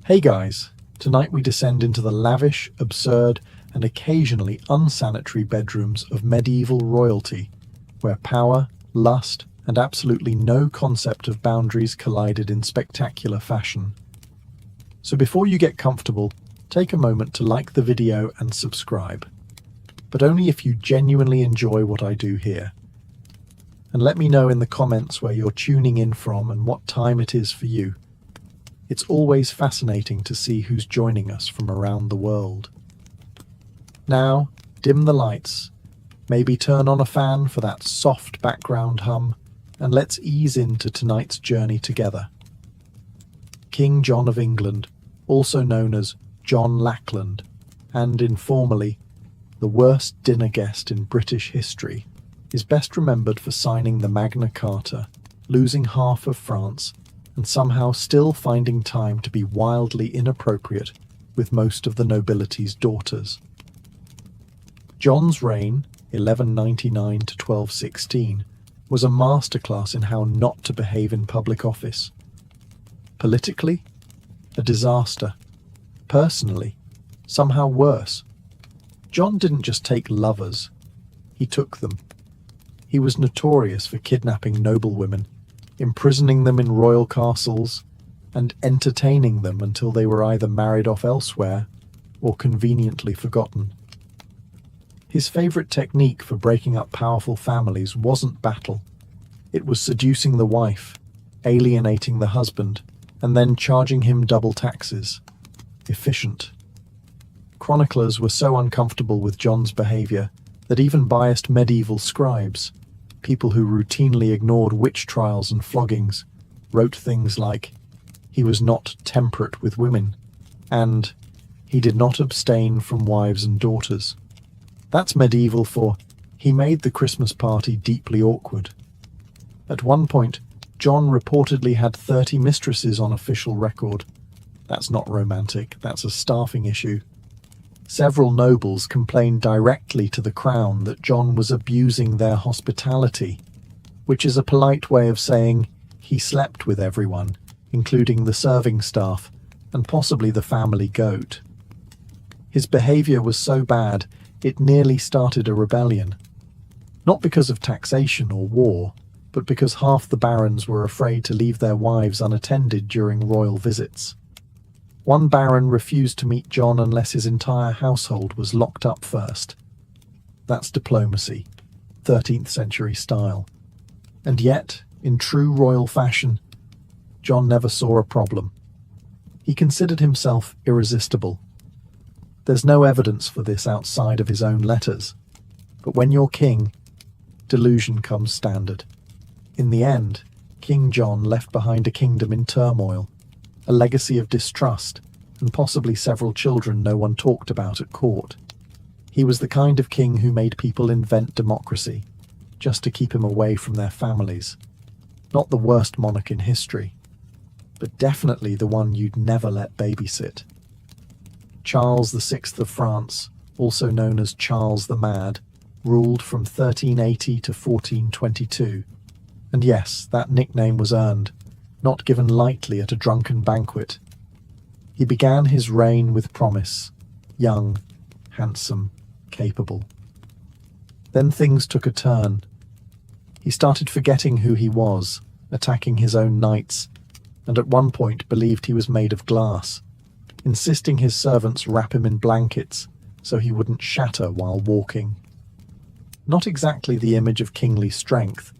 Hey guys, tonight we descend into the lavish, absurd, and occasionally unsanitary bedrooms of medieval royalty, where power, lust, and absolutely no concept of boundaries collided in spectacular fashion. So before you get comfortable, take a moment to like the video and subscribe, but only if you genuinely enjoy what I do here. And let me know in the comments where you're tuning in from and what time it is for you. It's always fascinating to see who's joining us from around the world. Now, dim the lights, maybe turn on a fan for that soft background hum, and let's ease into tonight's journey together. King John of England, also known as John Lackland, and informally, the worst dinner guest in British history, is best remembered for signing the Magna Carta, losing half of France, and somehow still finding time to be wildly inappropriate with most of the nobility's daughters. John's reign, 1199 to 1216, was a masterclass in how not to behave in public office. Politically, a disaster. Personally, somehow worse. John didn't just take lovers, he took them. He was notorious for kidnapping noblewomen, imprisoning them in royal castles, and entertaining them until they were either married off elsewhere or conveniently forgotten. His favourite technique for breaking up powerful families wasn't battle. It was seducing the wife, alienating the husband, and then charging him double taxes. Efficient. Chroniclers were so uncomfortable with John's behaviour that even biased medieval scribes, people who routinely ignored witch trials and floggings, wrote things like, "He was not temperate with women," and "He did not abstain from wives and daughters." That's medieval for, "He made the Christmas party deeply awkward." At one point, John reportedly had 30 mistresses on official record. That's not romantic, that's a staffing issue. Several nobles complained directly to the crown that John was abusing their hospitality, which is a polite way of saying he slept with everyone, including the serving staff and possibly the family goat. His behaviour was so bad, it nearly started a rebellion. Not because of taxation or war, but because half the barons were afraid to leave their wives unattended during royal visits. One baron refused to meet John unless his entire household was locked up first. That's diplomacy, 13th century style. And yet, in true royal fashion, John never saw a problem. He considered himself irresistible. There's no evidence for this outside of his own letters. But when you're king, delusion comes standard. In the end, King John left behind a kingdom in turmoil, a legacy of distrust, and possibly several children no one talked about at court. He was the kind of king who made people invent democracy, just to keep him away from their families. Not the worst monarch in history, but definitely the one you'd never let babysit. Charles VI of France, also known as Charles the Mad, ruled from 1380 to 1422. And yes, that nickname was earned, not given lightly at a drunken banquet. He began his reign with promise, young, handsome, capable. Then things took a turn. He started forgetting who he was, attacking his own knights, and at one point believed he was made of glass, insisting his servants wrap him in blankets so he wouldn't shatter while walking. Not exactly the image of kingly strength,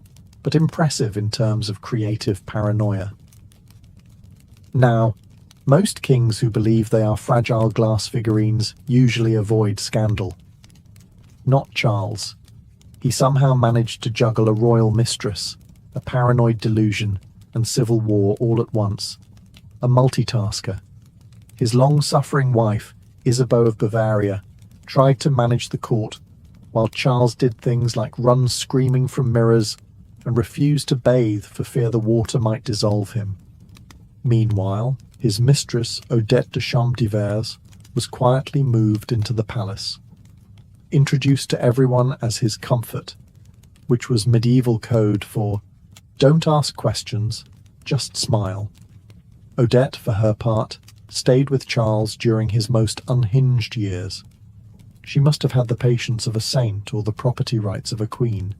but impressive in terms of creative paranoia. Now, most kings who believe they are fragile glass figurines usually avoid scandal. Not Charles. He somehow managed to juggle a royal mistress, a paranoid delusion, and civil war all at once. A multitasker. His long-suffering wife, Isabeau of Bavaria, tried to manage the court, while Charles did things like run screaming from mirrors and refused to bathe for fear the water might dissolve him. Meanwhile, his mistress, Odette de Champdivers, was quietly moved into the palace, introduced to everyone as his comfort, which was medieval code for "don't ask questions, just smile." Odette, for her part, stayed with Charles during his most unhinged years. She must have had the patience of a saint or the property rights of a queen.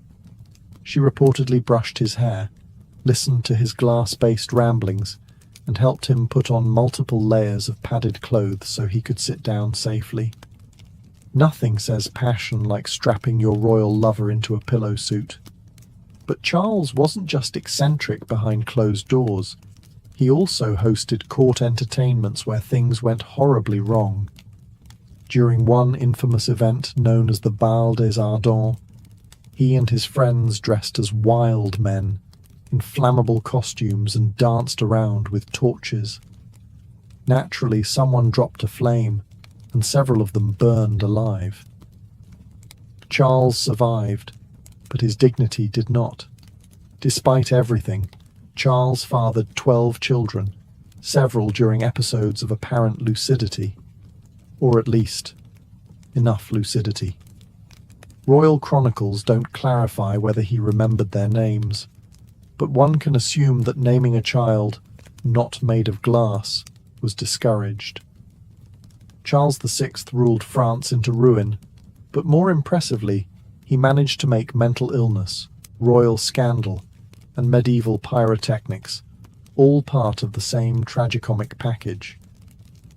She reportedly brushed his hair, listened to his glass-based ramblings, and helped him put on multiple layers of padded clothes so he could sit down safely. Nothing says passion like strapping your royal lover into a pillow suit. But Charles wasn't just eccentric behind closed doors. He also hosted court entertainments where things went horribly wrong. During one infamous event known as the Bal des Ardents, he and his friends dressed as wild men in flammable costumes and danced around with torches. Naturally, someone dropped a flame, and several of them burned alive. Charles survived, but his dignity did not. Despite everything, Charles fathered 12 children, several during episodes of apparent lucidity, or at least enough lucidity. Royal chronicles don't clarify whether he remembered their names, but one can assume that naming a child not made of glass was discouraged. Charles VI ruled France into ruin, but more impressively, he managed to make mental illness, royal scandal, and medieval pyrotechnics all part of the same tragicomic package.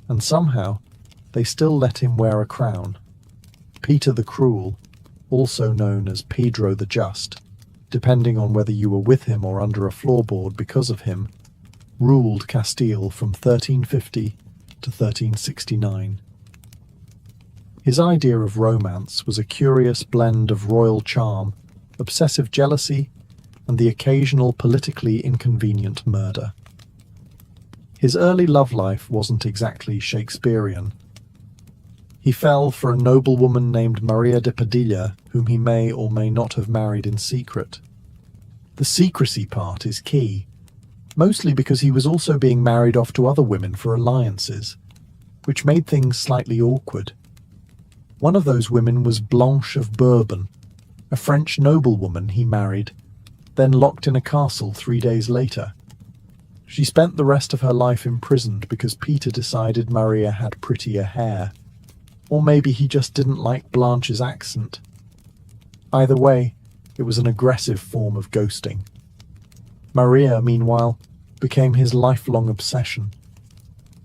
And somehow, they still let him wear a crown. Peter the Cruel, also known as Pedro the Just, depending on whether you were with him or under a floorboard because of him, ruled Castile from 1350 to 1369. His idea of romance was a curious blend of royal charm, obsessive jealousy, and the occasional politically inconvenient murder. His early love life wasn't exactly Shakespearean. He fell for a noblewoman named Maria de Padilla, whom he may or may not have married in secret. The secrecy part is key, mostly because he was also being married off to other women for alliances, which made things slightly awkward. One of those women was Blanche of Bourbon, a French noblewoman he married, then locked in a castle 3 days later. She spent the rest of her life imprisoned because Peter decided Maria had prettier hair. Or maybe he just didn't like Blanche's accent. Either way, it was an aggressive form of ghosting. Maria, meanwhile, became his lifelong obsession.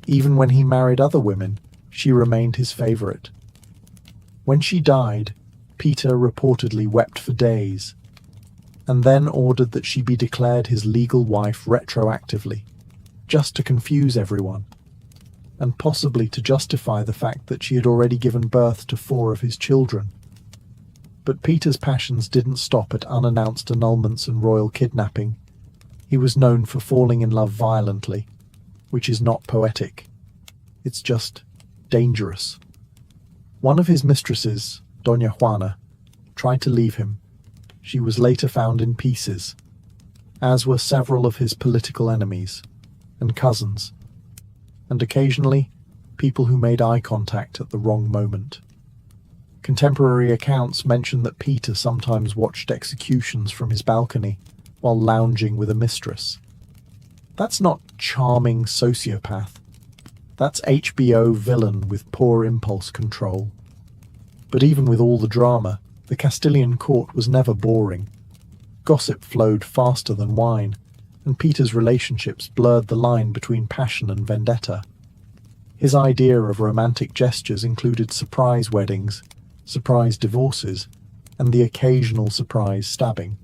Even when he married other women, she remained his favorite. When she died, Peter reportedly wept for days, and then ordered that she be declared his legal wife retroactively, just to confuse everyone, and possibly to justify the fact that she had already given birth to 4 of his children. But Peter's passions didn't stop at unannounced annulments and royal kidnapping. He was known for falling in love violently, which is not poetic. It's just dangerous. One of his mistresses, Doña Juana, tried to leave him. She was later found in pieces, as were several of his political enemies and cousins, and occasionally people who made eye contact at the wrong moment. Contemporary accounts mention that Peter sometimes watched executions from his balcony while lounging with a mistress. That's not charming sociopath. That's HBO villain with poor impulse control. But even with all the drama, the Castilian court was never boring. Gossip flowed faster than wine, and Peter's relationships blurred the line between passion and vendetta. His idea of romantic gestures included surprise weddings, surprise divorces, and the occasional surprise stabbing.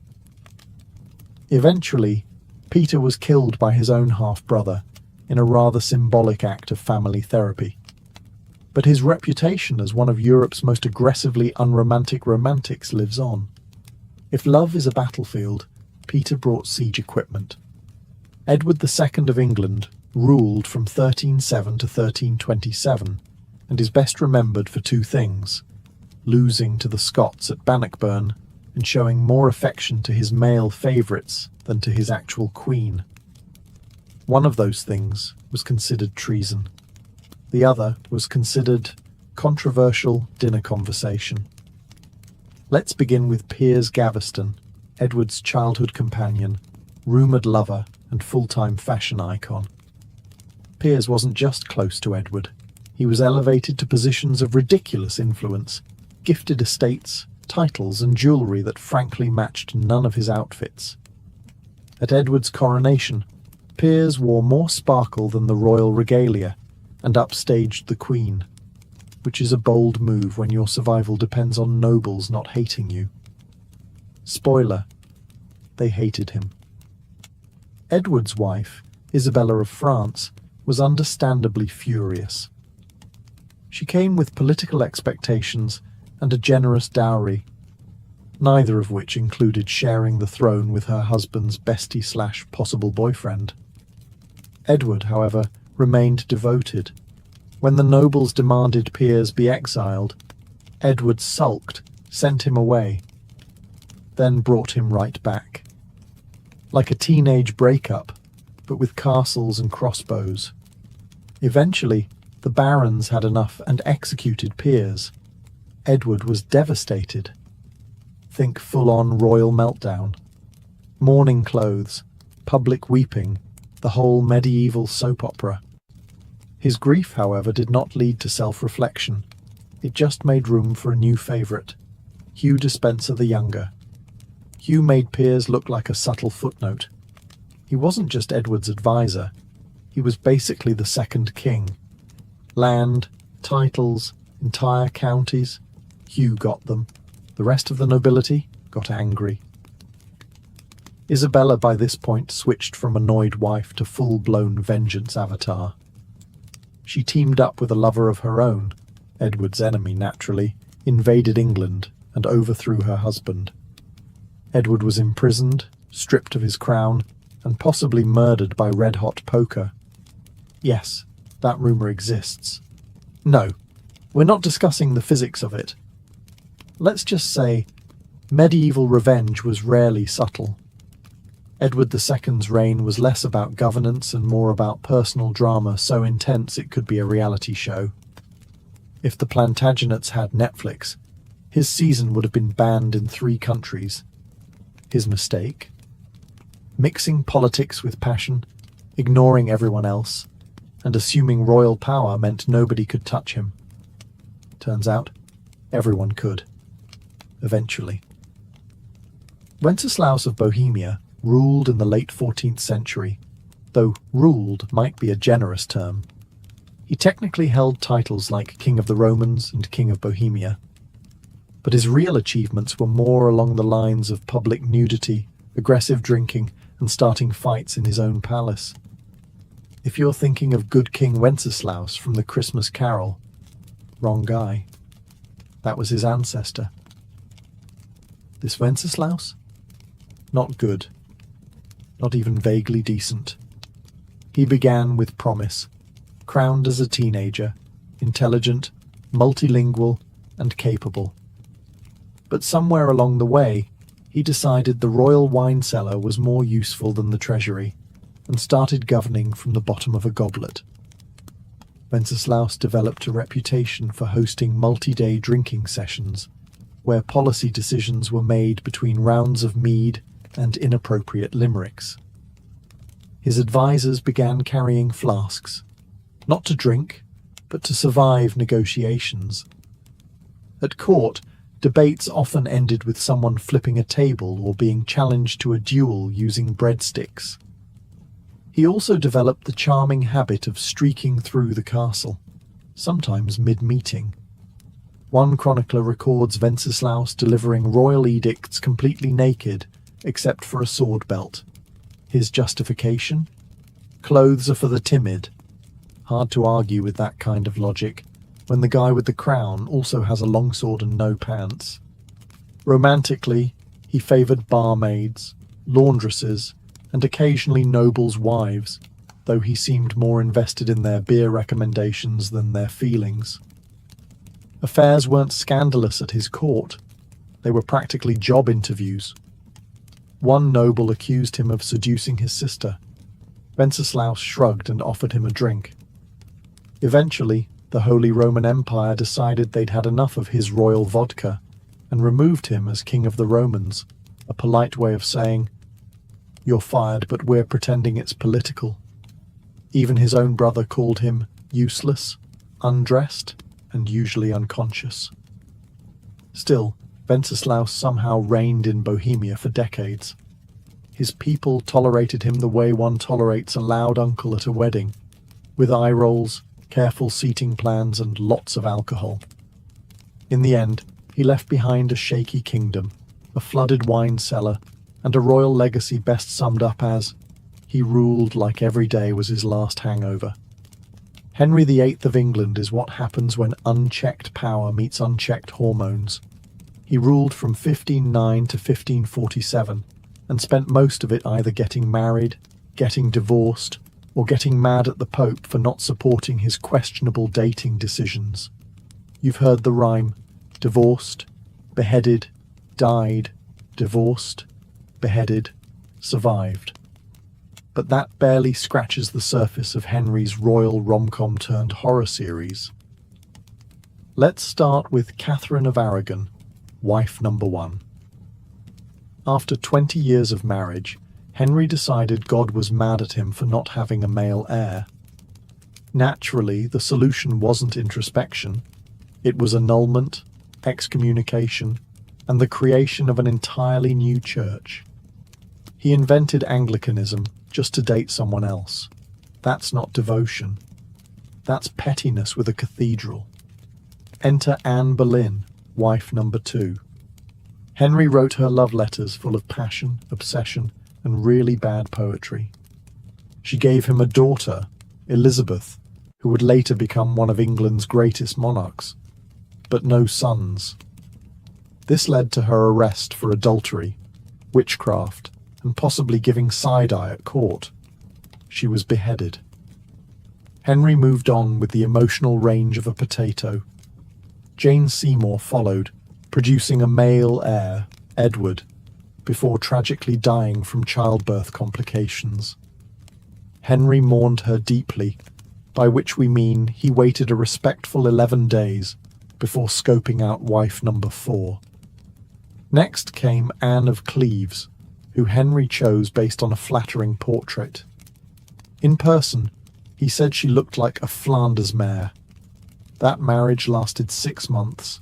Eventually, Peter was killed by his own half-brother in a rather symbolic act of family therapy. But his reputation as one of Europe's most aggressively unromantic romantics lives on. If love is a battlefield, Peter brought siege equipment. Edward II of England ruled from 1307 to 1327, and is best remembered for 2 things: losing to the Scots at Bannockburn and showing more affection to his male favourites than to his actual queen. One of those things was considered treason. The other was considered controversial dinner conversation. Let's begin with Piers Gaveston, Edward's childhood companion, rumoured lover and full-time fashion icon. Piers wasn't just close to Edward. He was elevated to positions of ridiculous influence, gifted estates, titles, and jewellery that frankly matched none of his outfits. At Edward's coronation, Piers wore more sparkle than the royal regalia and upstaged the Queen, which is a bold move when your survival depends on nobles not hating you. Spoiler: they hated him. Edward's wife, Isabella of France, was understandably furious. She came with political expectations and a generous dowry, neither of which included sharing the throne with her husband's bestie/possible boyfriend. Edward, however, remained devoted. When the nobles demanded Piers be exiled, Edward sulked, sent him away, then brought him right back. Like a teenage breakup, but with castles and crossbows. Eventually, the barons had enough and executed Piers. Edward was devastated. Think full-on royal meltdown. Mourning clothes, public weeping, the whole medieval soap opera. His grief, however, did not lead to self-reflection. It just made room for a new favourite, Hugh Despenser the Younger. Hugh made Piers look like a subtle footnote. He wasn't just Edward's advisor. He was basically the second king. Land, titles, entire counties. Hugh got them. The rest of the nobility got angry. Isabella by this point switched from annoyed wife to full-blown vengeance avatar. She teamed up with a lover of her own, Edward's enemy naturally, invaded England and overthrew her husband. Edward was imprisoned, stripped of his crown, and possibly murdered by red-hot poker. Yes, that rumour exists. No, we're not discussing the physics of it. Let's just say, medieval revenge was rarely subtle. Edward II's reign was less about governance and more about personal drama so intense it could be a reality show. If the Plantagenets had Netflix, his season would have been banned in 3 countries. His mistake? Mixing politics with passion, ignoring everyone else, and assuming royal power meant nobody could touch him. Turns out, everyone could. Eventually. Wenceslaus of Bohemia ruled in the late 14th century, though ruled might be a generous term. He technically held titles like King of the Romans and King of Bohemia, but his real achievements were more along the lines of public nudity, aggressive drinking, and starting fights in his own palace. If you're thinking of Good King Wenceslaus from the Christmas Carol, wrong guy. That was his ancestor. This Wenceslaus? Not good. Not even vaguely decent. He began with promise, crowned as a teenager, intelligent, multilingual, and capable. But somewhere along the way, he decided the royal wine cellar was more useful than the treasury, and started governing from the bottom of a goblet. Wenceslaus developed a reputation for hosting multi-day drinking sessions, where policy decisions were made between rounds of mead and inappropriate limericks. His advisors began carrying flasks, not to drink, but to survive negotiations. At court, debates often ended with someone flipping a table or being challenged to a duel using breadsticks. He also developed the charming habit of streaking through the castle, sometimes mid-meeting. One chronicler records Wenceslaus delivering royal edicts completely naked, except for a sword belt. His justification? Clothes are for the timid. Hard to argue with that kind of logic, when the guy with the crown also has a longsword and no pants. Romantically, he favoured barmaids, laundresses, and occasionally nobles' wives, though he seemed more invested in their beer recommendations than their feelings. Affairs weren't scandalous at his court. They were practically job interviews. One noble accused him of seducing his sister. Wenceslaus shrugged and offered him a drink. Eventually, the Holy Roman Empire decided they'd had enough of his royal vodka and removed him as King of the Romans, a polite way of saying, "You're fired, but we're pretending it's political." Even his own brother called him useless, undressed, and usually unconscious. Still, Wenceslaus somehow reigned in Bohemia for decades. His people tolerated him the way one tolerates a loud uncle at a wedding, with eye rolls, careful seating plans, and lots of alcohol. In the end, he left behind a shaky kingdom, a flooded wine cellar, and a royal legacy best summed up as, he ruled like every day was his last hangover. Henry VIII of England is what happens when unchecked power meets unchecked hormones. He ruled from 1509 to 1547, and spent most of it either getting married, getting divorced, or getting mad at the Pope for not supporting his questionable dating decisions. You've heard the rhyme, divorced, beheaded, died, divorced, beheaded, survived. But that barely scratches the surface of Henry's royal rom-com turned horror series. Let's start with Catherine of Aragon, wife number 1. After 20 years of marriage, Henry decided God was mad at him for not having a male heir. Naturally, the solution wasn't introspection. It was annulment, excommunication, and the creation of an entirely new church. He invented Anglicanism just to date someone else. That's not devotion. That's pettiness with a cathedral. Enter Anne Boleyn, wife number 2. Henry wrote her love letters full of passion, obsession, and really bad poetry. She gave him a daughter, Elizabeth, who would later become one of England's greatest monarchs, but no sons. This led to her arrest for adultery, witchcraft, and possibly giving side-eye at court. She was beheaded. Henry moved on with the emotional range of a potato. Jane Seymour followed, producing a male heir, Edward, before tragically dying from childbirth complications. Henry mourned her deeply, by which we mean he waited a respectful 11 days before scoping out wife number 4. Next came Anne of Cleves, who Henry chose based on a flattering portrait. In person, he said she looked like a Flanders mare. That marriage lasted 6 months,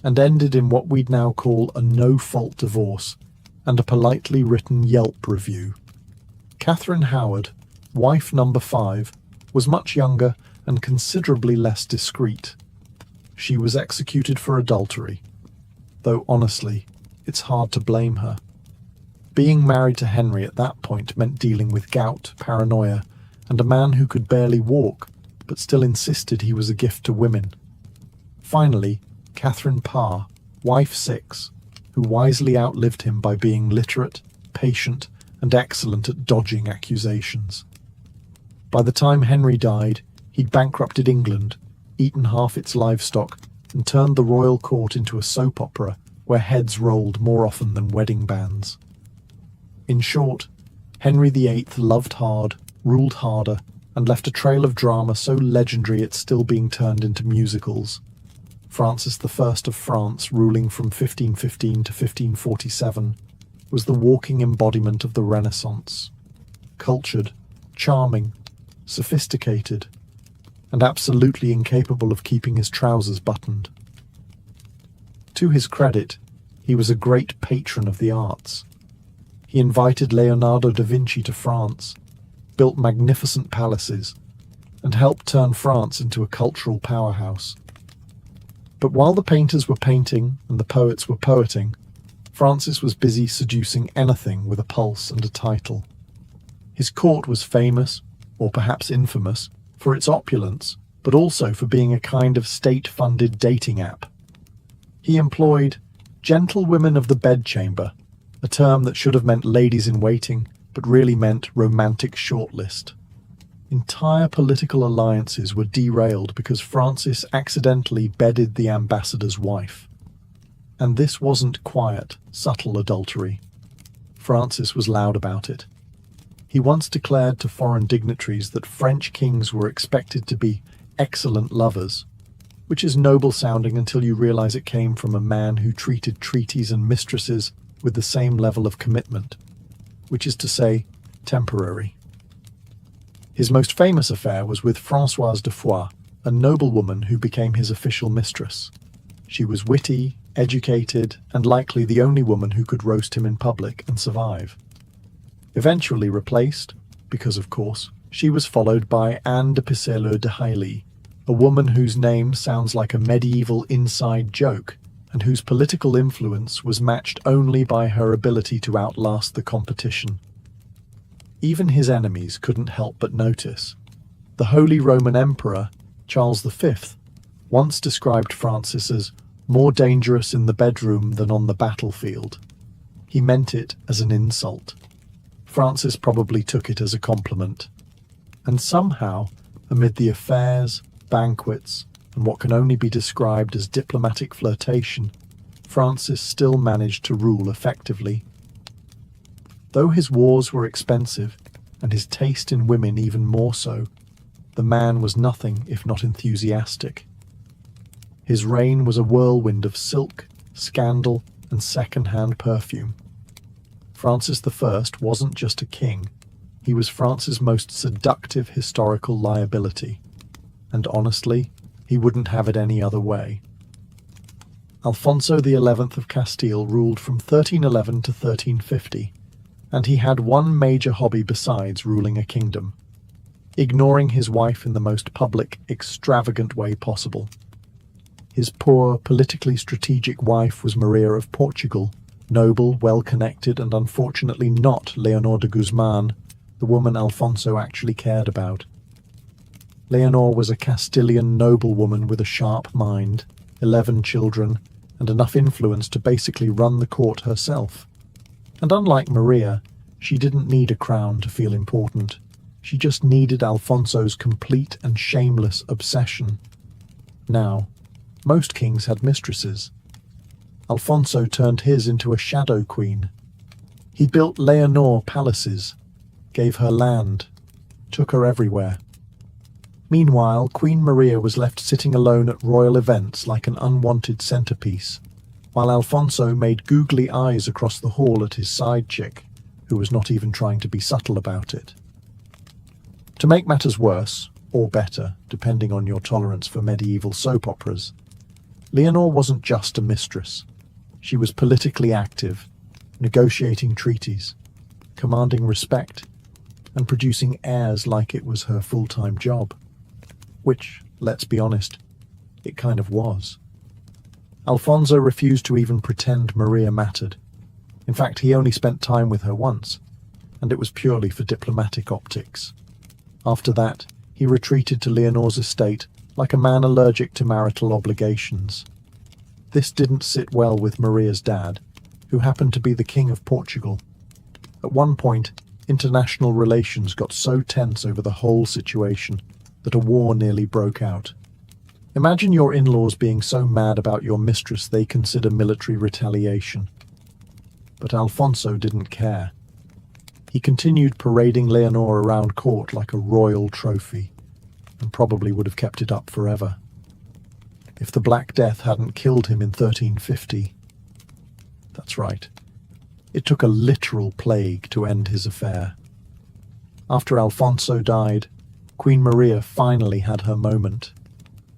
and ended in what we'd now call a no-fault divorce and a politely written Yelp review. Catherine Howard, wife number 5, was much younger and considerably less discreet. She was executed for adultery, though honestly, it's hard to blame her. Being married to Henry at that point meant dealing with gout, paranoia, and a man who could barely walk, but still insisted he was a gift to women. Finally, Catherine Parr, wife 6, who wisely outlived him by being literate, patient, and excellent at dodging accusations. By the time Henry died, he'd bankrupted England, eaten half its livestock, and turned the royal court into a soap opera where heads rolled more often than wedding bands. In short, Henry VIII loved hard, ruled harder, and left a trail of drama so legendary it's still being turned into musicals. Francis I of France, ruling from 1515 to 1547, was the walking embodiment of the Renaissance. Cultured, charming, sophisticated, and absolutely incapable of keeping his trousers buttoned. To his credit, he was a great patron of the arts. He invited Leonardo da Vinci to France, built magnificent palaces, and helped turn France into a cultural powerhouse. But while the painters were painting and the poets were poeting, Francis was busy seducing anything with a pulse and a title. His court was famous, or perhaps infamous, for its opulence, but also for being a kind of state-funded dating app. He employed gentlewomen of the bedchamber, a term that should have meant ladies-in-waiting, but really meant romantic shortlist. Entire political alliances were derailed because Francis accidentally bedded the ambassador's wife. And this wasn't quiet, subtle adultery. Francis was loud about it. He once declared to foreign dignitaries that French kings were expected to be excellent lovers, which is noble sounding until you realize it came from a man who treated treaties and mistresses with the same level of commitment, which is to say, temporary. His most famous affair was with Françoise de Foix, a noblewoman who became his official mistress. She was witty, educated, and likely the only woman who could roast him in public and survive. Eventually replaced, because of course, she was followed by Anne de Pisseleu de Hailly, a woman whose name sounds like a medieval inside joke, and whose political influence was matched only by her ability to outlast the competition. Even his enemies couldn't help but notice. The Holy Roman Emperor, Charles V, once described Francis as more dangerous in the bedroom than on the battlefield. He meant it as an insult. Francis probably took it as a compliment. And somehow, amid the affairs, banquets, and what can only be described as diplomatic flirtation, Francis still managed to rule effectively. Though his wars were expensive, and his taste in women even more so, the man was nothing if not enthusiastic. His reign was a whirlwind of silk, scandal, and second-hand perfume. Francis I wasn't just a king, he was France's most seductive historical liability. And honestly, he wouldn't have it any other way. Alfonso XI of Castile ruled from 1311 to 1350, and he had one major hobby besides ruling a kingdom: ignoring his wife in the most public, extravagant way possible. His poor, politically strategic wife was Maria of Portugal, noble, well-connected, and unfortunately not Leonor de Guzman, the woman Alfonso actually cared about. Leonor was a Castilian noblewoman with a sharp mind, 11 children, and enough influence to basically run the court herself. And unlike Maria, she didn't need a crown to feel important. She just needed Alfonso's complete and shameless obsession. Now, most kings had mistresses. Alfonso turned his into a shadow queen. He built Leonor palaces, gave her land, took her everywhere. Meanwhile, Queen Maria was left sitting alone at royal events like an unwanted centerpiece, while Alfonso made googly eyes across the hall at his side chick, who was not even trying to be subtle about it. To make matters worse, or better, depending on your tolerance for medieval soap operas, Leonor wasn't just a mistress. She was politically active, negotiating treaties, commanding respect, and producing heirs like it was her full-time job. Which, let's be honest, it kind of was. Alfonso refused to even pretend Maria mattered. In fact, he only spent time with her once, and it was purely for diplomatic optics. After that, he retreated to Leonor's estate like a man allergic to marital obligations. This didn't sit well with Maria's dad, who happened to be the King of Portugal. At one point, international relations got so tense over the whole situation that a war nearly broke out. Imagine your in-laws being so mad about your mistress they consider military retaliation. But Alfonso didn't care. He continued parading Leonor around court like a royal trophy, and probably would have kept it up forever. If the Black Death hadn't killed him in 1350. That's right. It took a literal plague to end his affair. After Alfonso died, Queen Maria finally had her moment.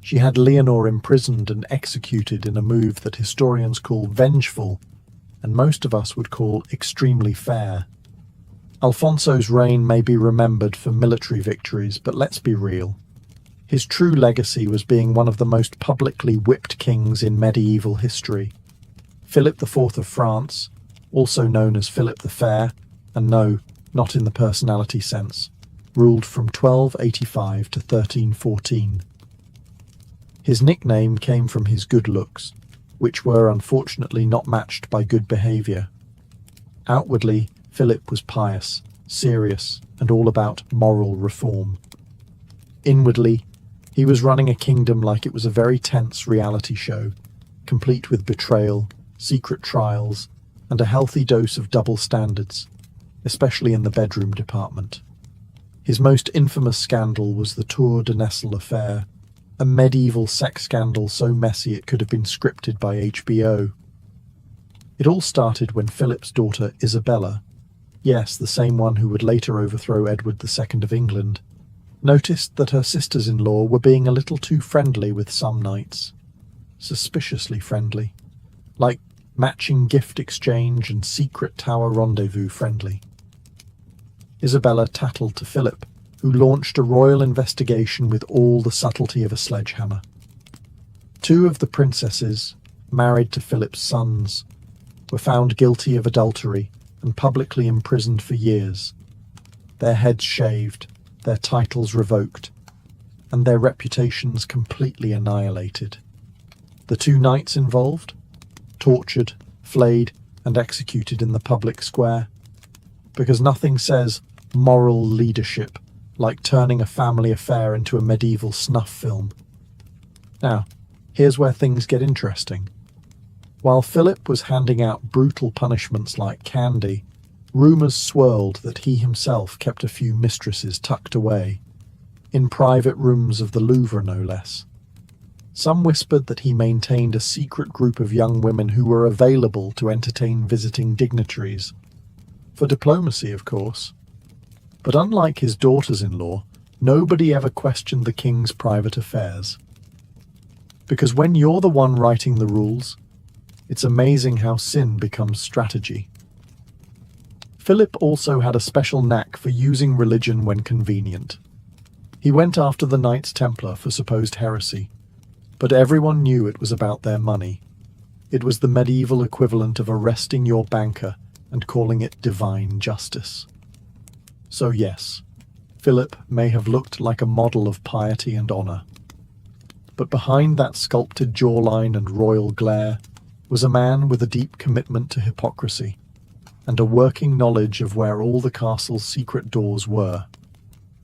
She had Leonor imprisoned and executed in a move that historians call vengeful, and most of us would call extremely fair. Alfonso's reign may be remembered for military victories, but let's be real. His true legacy was being one of the most publicly whipped kings in medieval history. Philip IV of France, also known as Philip the Fair, and no, not in the personality sense, ruled from 1285 to 1314. His nickname came from his good looks, which were unfortunately not matched by good behaviour. Outwardly, Philip was pious, serious, and all about moral reform. Inwardly, he was running a kingdom like it was a very tense reality show, complete with betrayal, secret trials, and a healthy dose of double standards, especially in the bedroom department. His most infamous scandal was the Tour de Nesle affair, a medieval sex scandal so messy it could have been scripted by HBO. It all started when Philip's daughter Isabella, yes, the same one who would later overthrow Edward II of England, noticed that her sisters-in-law were being a little too friendly with some knights. Suspiciously friendly. Like matching gift exchange and secret tower rendezvous friendly. Isabella tattled to Philip, who launched a royal investigation with all the subtlety of a sledgehammer. 2 of the princesses, married to Philip's sons, were found guilty of adultery and publicly imprisoned for years, their heads shaved, their titles revoked, and their reputations completely annihilated. The 2 knights involved, tortured, flayed, and executed in the public square, because nothing says moral leadership like turning a family affair into a medieval snuff film. Now, here's where things get interesting. While Philip was handing out brutal punishments like candy, rumours swirled that he himself kept a few mistresses tucked away, in private rooms of the Louvre no less. Some whispered that he maintained a secret group of young women who were available to entertain visiting dignitaries. For diplomacy, of course. But unlike his daughters-in-law, nobody ever questioned the king's private affairs. Because when you're the one writing the rules, it's amazing how sin becomes strategy. Philip also had a special knack for using religion when convenient. He went after the Knights Templar for supposed heresy, but everyone knew it was about their money. It was the medieval equivalent of arresting your banker and calling it divine justice. So yes, Philip may have looked like a model of piety and honour. But behind that sculpted jawline and royal glare was a man with a deep commitment to hypocrisy and a working knowledge of where all the castle's secret doors were.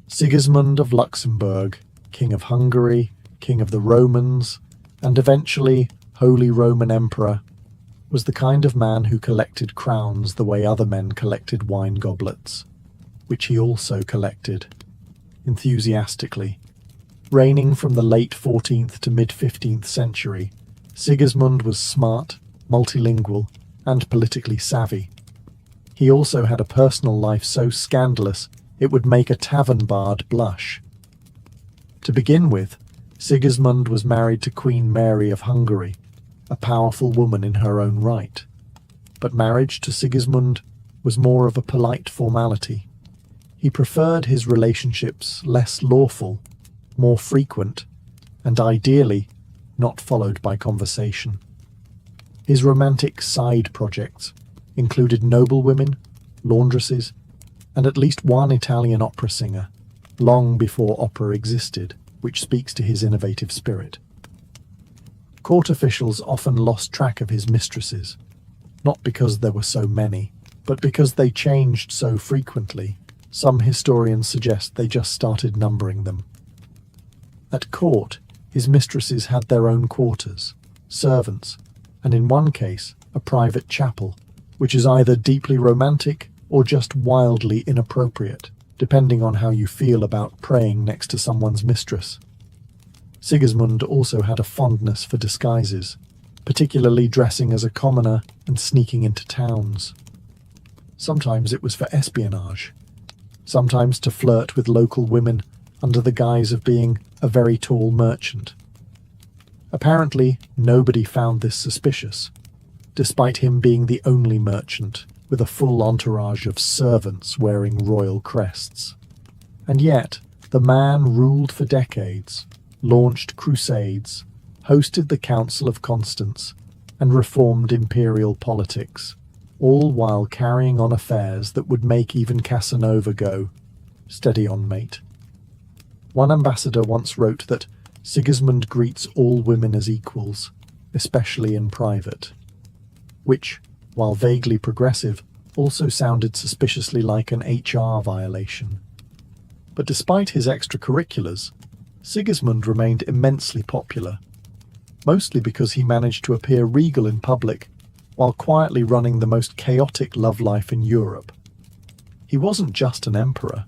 Sigismund of Luxembourg, King of Hungary, King of the Romans, and eventually Holy Roman Emperor, was the kind of man who collected crowns the way other men collected wine goblets, which he also collected, enthusiastically. Reigning from the late 14th to mid-15th century, Sigismund was smart, multilingual, and politically savvy. He also had a personal life so scandalous it would make a tavern bard blush. To begin with, Sigismund was married to Queen Mary of Hungary, a powerful woman in her own right. But marriage to Sigismund was more of a polite formality. He preferred his relationships less lawful, more frequent, and ideally not followed by conversation. His romantic side projects included noblewomen, laundresses, and at least one Italian opera singer, long before opera existed, which speaks to his innovative spirit. Court officials often lost track of his mistresses, not because there were so many, but because they changed so frequently. Some historians suggest they just started numbering them. At court, his mistresses had their own quarters, servants, and in one case, a private chapel, which is either deeply romantic or just wildly inappropriate, depending on how you feel about praying next to someone's mistress. Sigismund also had a fondness for disguises, particularly dressing as a commoner and sneaking into towns. Sometimes it was for espionage, sometimes to flirt with local women under the guise of being a very tall merchant. Apparently, nobody found this suspicious, despite him being the only merchant with a full entourage of servants wearing royal crests. And yet, the man ruled for decades, launched crusades, hosted the Council of Constance, and reformed imperial politics, all while carrying on affairs that would make even Casanova go, "Steady on, mate." One ambassador once wrote that Sigismund greets all women as equals, especially in private, which, while vaguely progressive, also sounded suspiciously like an HR violation. But despite his extracurriculars, Sigismund remained immensely popular, mostly because he managed to appear regal in public while quietly running the most chaotic love life in Europe. He wasn't just an emperor.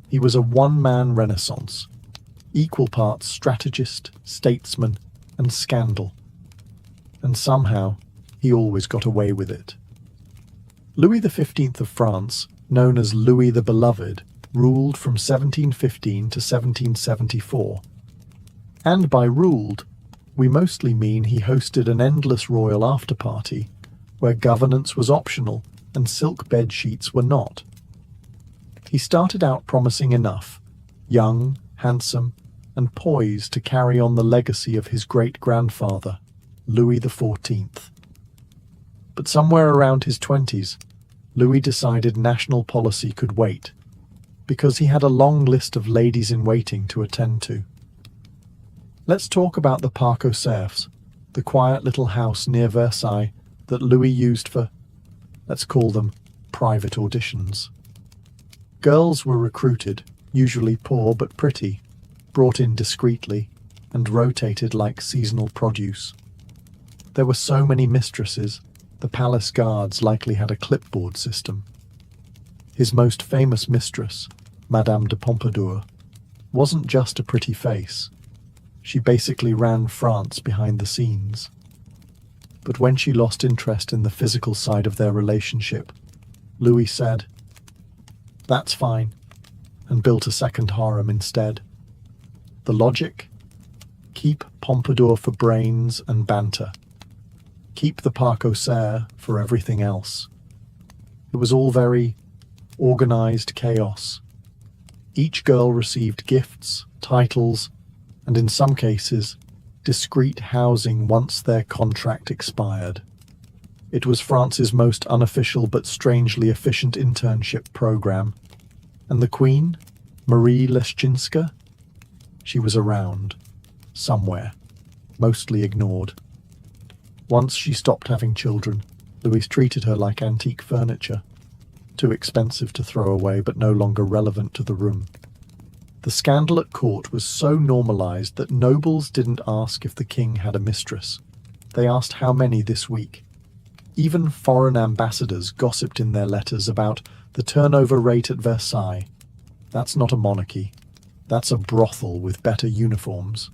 He was a one-man renaissance, equal parts strategist, statesman, and scandal. And somehow, he always got away with it. Louis XV of France, known as Louis the Beloved, ruled from 1715 to 1774. And by ruled, we mostly mean he hosted an endless royal after-party where governance was optional and silk bed sheets were not. He started out promising enough, young, handsome, and poised to carry on the legacy of his great-grandfather, Louis XIV. But somewhere around his 20s, Louis decided national policy could wait, because he had a long list of ladies-in-waiting to attend to. Let's talk about the Parc aux Cerfs, the quiet little house near Versailles that Louis used for, let's call them, private auditions. Girls were recruited, usually poor but pretty, brought in discreetly, and rotated like seasonal produce. There were so many mistresses, the palace guards likely had a clipboard system. His most famous mistress, Madame de Pompadour, wasn't just a pretty face. She basically ran France behind the scenes. But when she lost interest in the physical side of their relationship, Louis said, "That's fine," and built a second harem instead. The logic? Keep Pompadour for brains and banter. Keep the Parc aux Cerfs for everything else. It was all very organized chaos. Each girl received gifts, titles, and in some cases, discreet housing once their contract expired. It was France's most unofficial but strangely efficient internship program. And the Queen, Marie Leszczyńska? She was around, somewhere, mostly ignored. Once she stopped having children, Louis treated her like antique furniture, too expensive to throw away but no longer relevant to the room. The scandal at court was so normalized that nobles didn't ask if the king had a mistress. They asked how many this week. Even foreign ambassadors gossiped in their letters about the turnover rate at Versailles. That's not a monarchy. That's a brothel with better uniforms.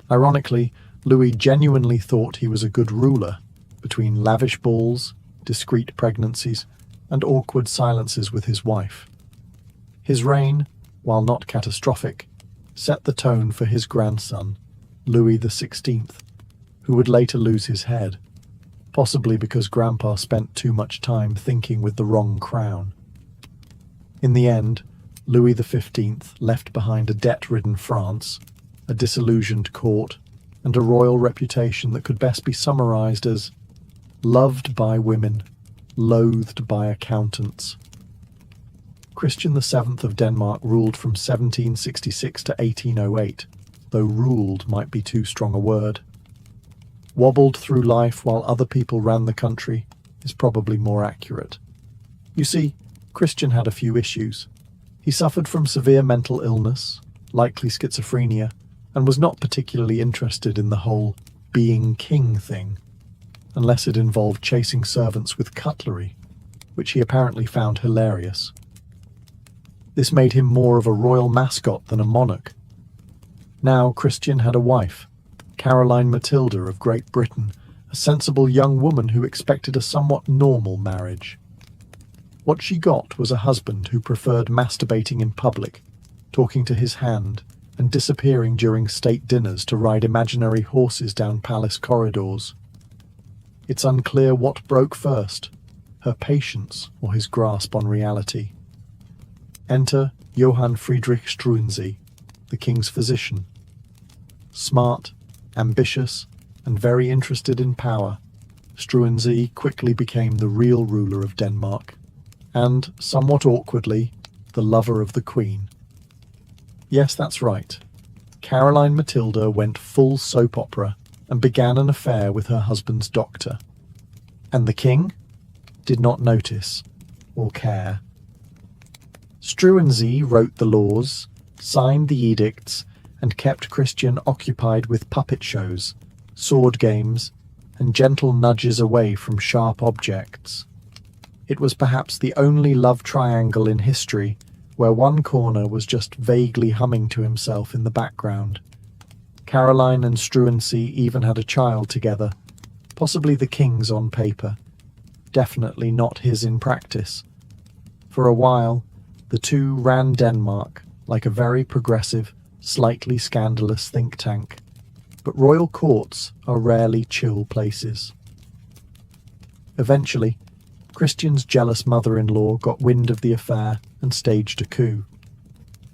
Ironically, Louis genuinely thought he was a good ruler, between lavish balls, discreet pregnancies, and awkward silences with his wife. His reign, while not catastrophic, set the tone for his grandson, Louis XVI, who would later lose his head, possibly because Grandpa spent too much time thinking with the wrong crown. In the end, Louis XV left behind a debt-ridden France, a disillusioned court, and a royal reputation that could best be summarized as loved by women, loathed by accountants. Christian VII of Denmark ruled from 1766 to 1808, though ruled might be too strong a word. Wobbled through life while other people ran the country is probably more accurate. You see, Christian had a few issues. He suffered from severe mental illness, likely schizophrenia, and was not particularly interested in the whole being king thing, unless it involved chasing servants with cutlery, which he apparently found hilarious. This made him more of a royal mascot than a monarch. Now Christian had a wife, Caroline Matilda of Great Britain, a sensible young woman who expected a somewhat normal marriage. What she got was a husband who preferred masturbating in public, talking to his hand, and disappearing during state dinners to ride imaginary horses down palace corridors. It's unclear what broke first, her patience or his grasp on reality. Enter Johann Friedrich Struensee, the king's physician. Smart, ambitious, and very interested in power, Struensee quickly became the real ruler of Denmark, and, somewhat awkwardly, the lover of the Queen. Yes, that's right. Caroline Matilda went full soap opera and began an affair with her husband's doctor. And the king did not notice or care. Struensee wrote the laws, signed the edicts, and kept Christian occupied with puppet shows, sword games, and gentle nudges away from sharp objects. It was perhaps the only love triangle in history where one corner was just vaguely humming to himself in the background. Caroline and Struensee even had a child together, possibly the king's on paper, definitely not his in practice. For a while, The two ran Denmark like a very progressive, slightly scandalous think tank. But royal courts are rarely chill places. Eventually, Christian's jealous mother-in-law got wind of the affair and staged a coup.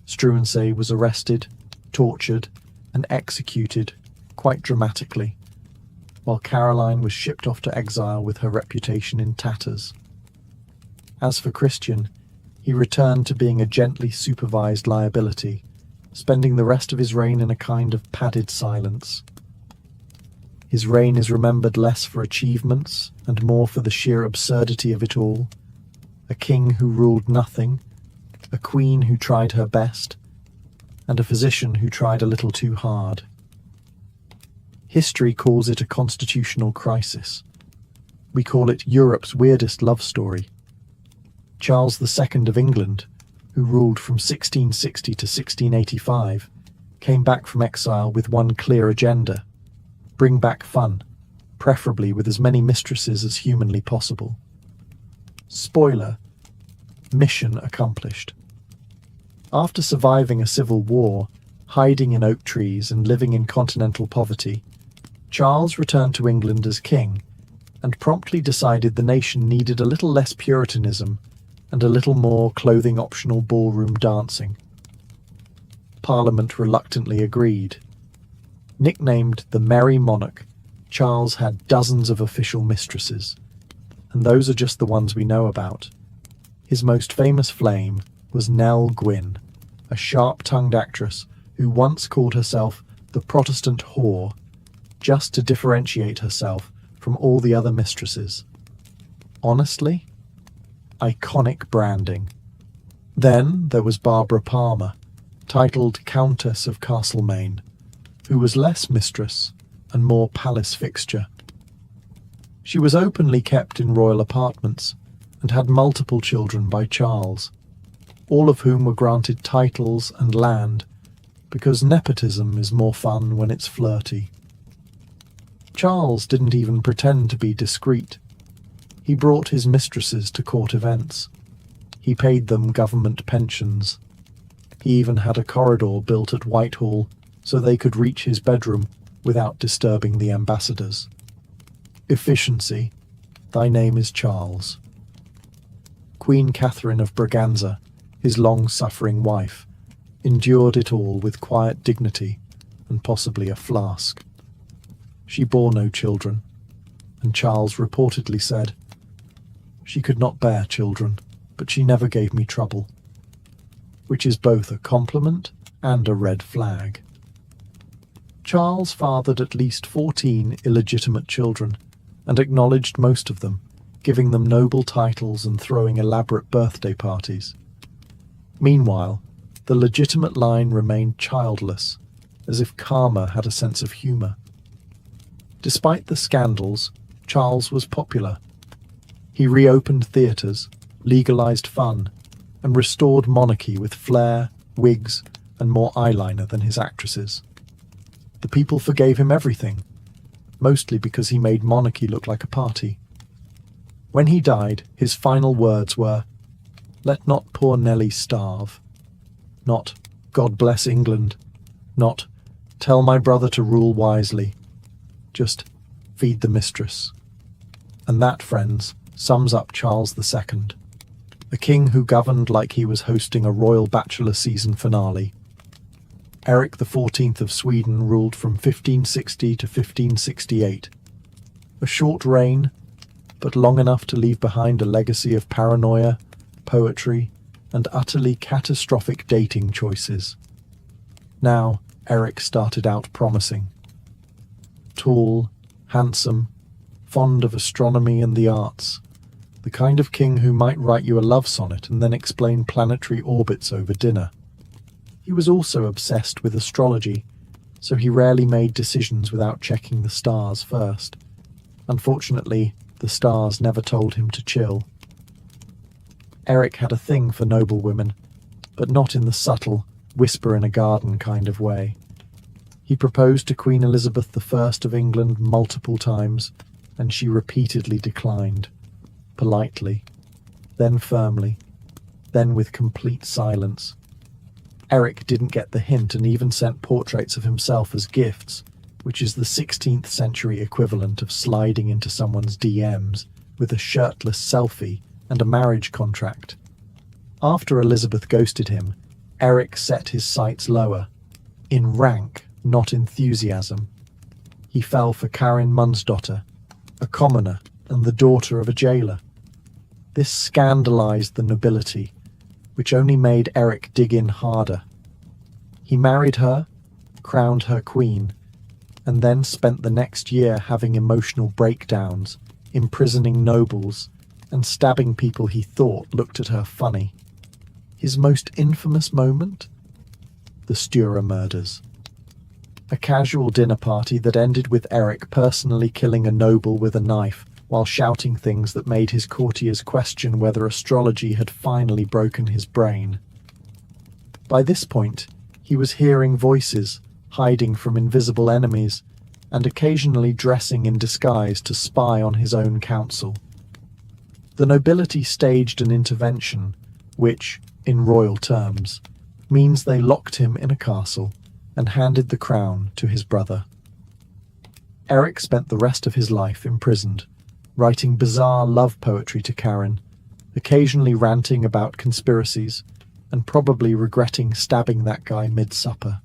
Struensee was arrested, tortured, and executed quite dramatically, while Caroline was shipped off to exile with her reputation in tatters. As for Christian, he returned to being a gently supervised liability, spending the rest of his reign in a kind of padded silence. His reign is remembered less for achievements and more for the sheer absurdity of it all. A king who ruled nothing, a queen who tried her best, and a physician who tried a little too hard. History calls it a constitutional crisis. We call it Europe's weirdest love story. Charles II of England, who ruled from 1660 to 1685, came back from exile with one clear agenda: bring back fun, preferably with as many mistresses as humanly possible. Spoiler: mission accomplished. After surviving a civil war, hiding in oak trees and living in continental poverty, Charles returned to England as king and promptly decided the nation needed a little less Puritanism and a little more clothing-optional ballroom dancing. Parliament reluctantly agreed. Nicknamed the Merry Monarch, Charles had dozens of official mistresses, and those are just the ones we know about. His most famous flame was Nell Gwynn, a sharp-tongued actress who once called herself the Protestant whore, just to differentiate herself from all the other mistresses. Honestly, iconic branding. Then there was Barbara Palmer, titled Countess of Castlemaine, who was less mistress and more palace fixture. She was openly kept in royal apartments and had multiple children by Charles, all of whom were granted titles and land, because nepotism is more fun when it's flirty. Charles didn't even pretend to be discreet. He brought his mistresses to court events. He paid them government pensions. He even had a corridor built at Whitehall so they could reach his bedroom without disturbing the ambassadors. Efficiency. Thy name is Charles. Queen Catherine of Braganza, his long-suffering wife, endured it all with quiet dignity and possibly a flask. She bore no children, and Charles reportedly said, "She could not bear children, but she never gave me trouble," which is both a compliment and a red flag. Charles fathered at least 14 illegitimate children, and acknowledged most of them, giving them noble titles and throwing elaborate birthday parties. Meanwhile, the legitimate line remained childless, as if karma had a sense of humour. Despite the scandals, Charles was popular. He reopened theatres, legalised fun, and restored monarchy with flair, wigs, and more eyeliner than his actresses. The people forgave him everything, mostly because he made monarchy look like a party. When he died, his final words were, "Let not poor Nelly starve." Not, "God bless England." Not, "Tell my brother to rule wisely." Just, "Feed the mistress." And that, friends, sums up Charles II, a king who governed like he was hosting a royal bachelor season finale. Eric XIV of Sweden ruled from 1560 to 1568. A short reign, but long enough to leave behind a legacy of paranoia, poetry, and utterly catastrophic dating choices. Now, Eric started out promising. Tall, handsome, fond of astronomy and the arts, the kind of king who might write you a love sonnet and then explain planetary orbits over dinner. He was also obsessed with astrology, so he rarely made decisions without checking the stars first. Unfortunately, the stars never told him to chill. Eric had a thing for noble women, but not in the subtle, whisper-in-a-garden kind of way. He proposed to Queen Elizabeth I of England multiple times, and she repeatedly declined, politely, then firmly, then with complete silence. Eric didn't get the hint and even sent portraits of himself as gifts, which is the 16th century equivalent of sliding into someone's DMs with a shirtless selfie and a marriage contract. After Elizabeth ghosted him, Eric set his sights lower, in rank, not enthusiasm. He fell for Karin Mundsdotter, a commoner and the daughter of a jailer. This scandalized the nobility, which only made Eric dig in harder. He married her, crowned her queen, and then spent the next year having emotional breakdowns, imprisoning nobles, and stabbing people he thought looked at her funny. His most infamous moment? The Stura murders. A casual dinner party that ended with Eric personally killing a noble with a knife while shouting things that made his courtiers question whether astrology had finally broken his brain. By this point, he was hearing voices, hiding from invisible enemies, and occasionally dressing in disguise to spy on his own council. The nobility staged an intervention, which, in royal terms, means they locked him in a castle and handed the crown to his brother. Eric spent the rest of his life imprisoned, writing bizarre love poetry to Karin, occasionally ranting about conspiracies, and probably regretting stabbing that guy mid-supper.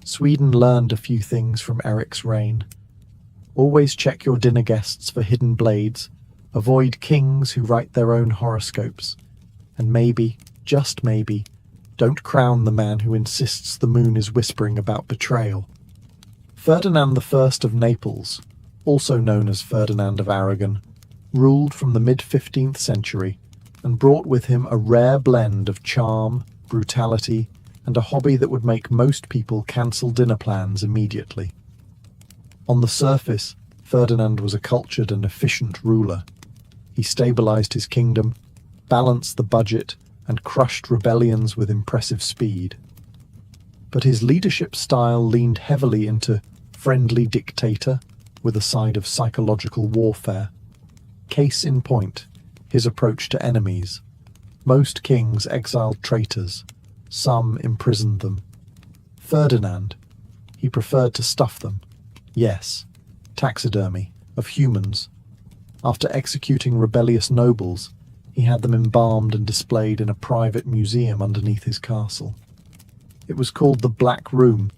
Sweden learned a few things from Eric's reign. Always check your dinner guests for hidden blades, avoid kings who write their own horoscopes, and maybe, just maybe, don't crown the man who insists the moon is whispering about betrayal. Ferdinand I of Naples, also known as Ferdinand of Aragon, ruled from the mid-15th century and brought with him a rare blend of charm, brutality, and a hobby that would make most people cancel dinner plans immediately. On the surface, Ferdinand was a cultured and efficient ruler. He stabilized his kingdom, balanced the budget, and crushed rebellions with impressive speed. But his leadership style leaned heavily into friendly dictator with a side of psychological warfare. Case in point, his approach to enemies. Most kings exiled traitors. Some imprisoned them. Ferdinand, he preferred to stuff them. Yes, taxidermy of humans. After executing rebellious nobles, he had them embalmed and displayed in a private museum underneath his castle. It was called the Black Room,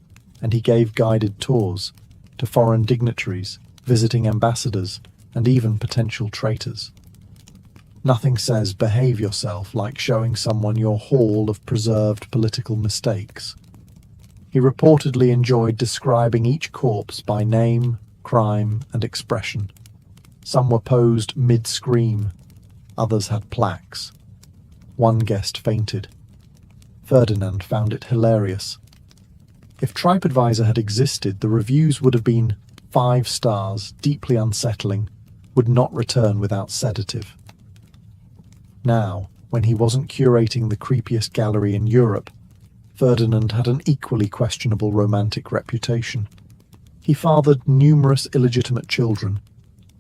and he gave guided tours to foreign dignitaries, visiting ambassadors, and even potential traitors. Nothing says behave yourself like showing someone your haul of preserved political mistakes. He reportedly enjoyed describing each corpse by name, crime, and expression. Some were posed mid-scream, others had plaques. One guest fainted. Ferdinand found it hilarious. If TripAdvisor had existed, the reviews would have been 5 stars, deeply unsettling, would not return without sedative. Now, when he wasn't curating the creepiest gallery in Europe, Ferdinand had an equally questionable romantic reputation. He fathered numerous illegitimate children,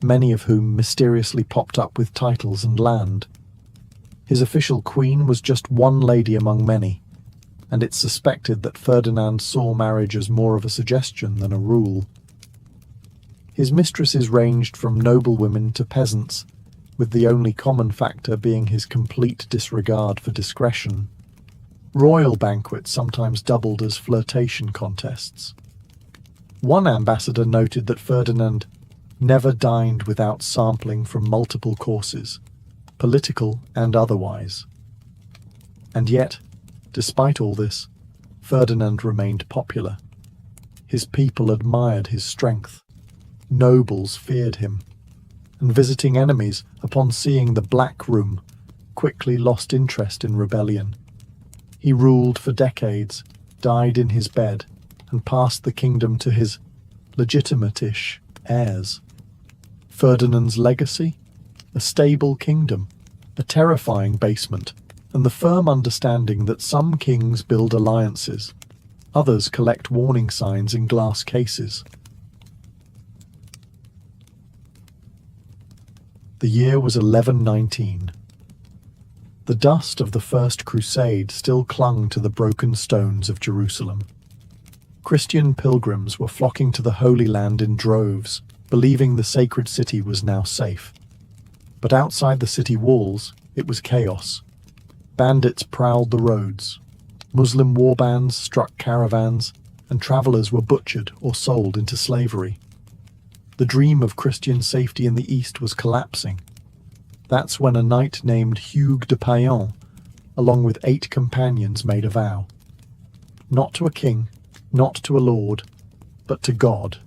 many of whom mysteriously popped up with titles and land. His official queen was just one lady among many, and it's suspected that Ferdinand saw marriage as more of a suggestion than a rule. His mistresses ranged from noblewomen to peasants, with the only common factor being his complete disregard for discretion. Royal banquets sometimes doubled as flirtation contests. One ambassador noted that Ferdinand never dined without sampling from multiple courses, political and otherwise. And yet, despite all this, Ferdinand remained popular. His people admired his strength. Nobles feared him. And visiting enemies, upon seeing the Black Room, quickly lost interest in rebellion. He ruled for decades, died in his bed, and passed the kingdom to his legitimate-ish heirs. Ferdinand's legacy? A stable kingdom, a terrifying basement, and the firm understanding that some kings build alliances, others collect warning signs in glass cases. The year was 1119. The dust of the First Crusade still clung to the broken stones of Jerusalem. Christian pilgrims were flocking to the Holy Land in droves, believing the sacred city was now safe. But outside the city walls, it was chaos. Bandits prowled the roads. Muslim warbands struck caravans, and travelers were butchered or sold into slavery. The dream of Christian safety in the East was collapsing. That's when a knight named Hugues de Payan, along with 8 companions, made a vow. Not to a king, not to a lord, but to God.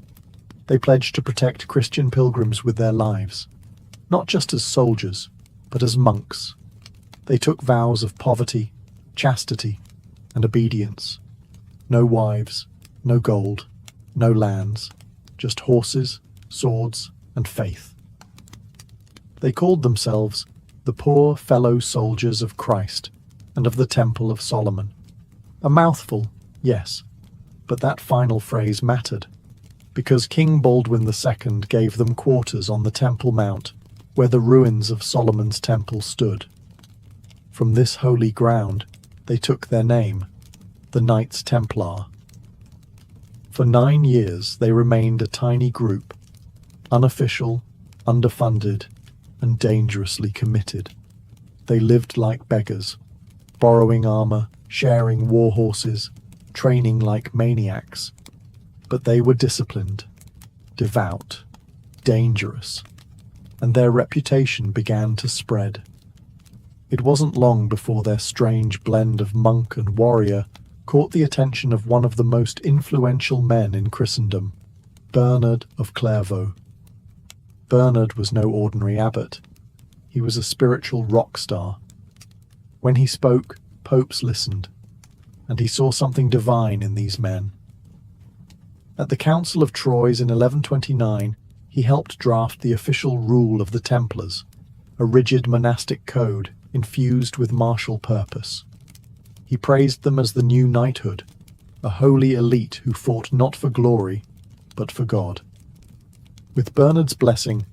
They pledged to protect Christian pilgrims with their lives, not just as soldiers, but as monks. They took vows of poverty, chastity, and obedience. No wives, no gold, no lands, just horses, swords, and faith. They called themselves the poor fellow soldiers of Christ and of the Temple of Solomon. A mouthful, yes, but that final phrase mattered, because King Baldwin II gave them quarters on the Temple Mount, where the ruins of Solomon's temple stood. From this holy ground, they took their name, the Knights Templar. For 9 years, they remained a tiny group, unofficial, underfunded, and dangerously committed. They lived like beggars, borrowing armor, sharing war horses, training like maniacs. But they were disciplined, devout, dangerous, and their reputation began to spread. It wasn't long before their strange blend of monk and warrior caught the attention of one of the most influential men in Christendom, Bernard of Clairvaux. Bernard was no ordinary abbot. He was a spiritual rock star. When he spoke, popes listened, and he saw something divine in these men. At the Council of Troyes in 1129, he helped draft the official rule of the Templars, a rigid monastic code infused with martial purpose. He praised them as the new knighthood, a holy elite who fought not for glory, but for God. With Bernard's blessing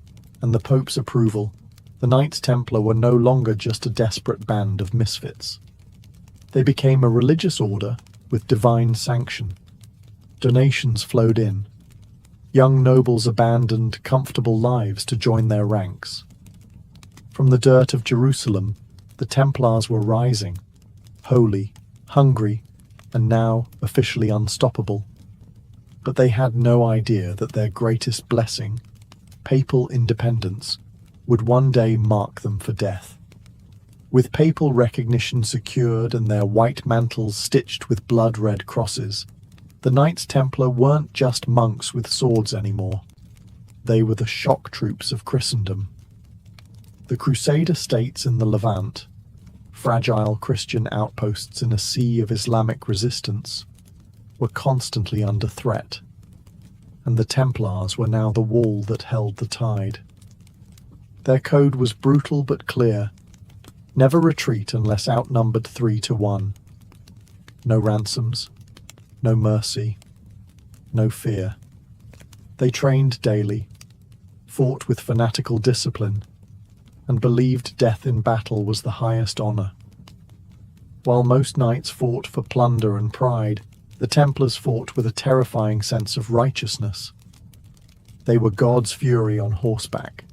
and the Pope's approval, the Knights Templar were no longer just a desperate band of misfits. They became a religious order with divine sanction. Donations flowed in. Young nobles abandoned comfortable lives to join their ranks. From the dirt of Jerusalem, the Templars were rising, holy, hungry, and now officially unstoppable. But they had no idea that their greatest blessing, papal independence, would one day mark them for death. With papal recognition secured and their white mantles stitched with blood-red crosses, the Knights Templar weren't just monks with swords anymore. They were the shock troops of Christendom. The Crusader states in the Levant, fragile Christian outposts in a sea of Islamic resistance, were constantly under threat, and the Templars were now the wall that held the tide. Their code was brutal but clear: never retreat unless outnumbered 3-1. No ransoms, no mercy, no fear. They trained daily, fought with fanatical discipline, and believed death in battle was the highest honor. While most knights fought for plunder and pride, the Templars fought with a terrifying sense of righteousness. They were God's fury on horseback.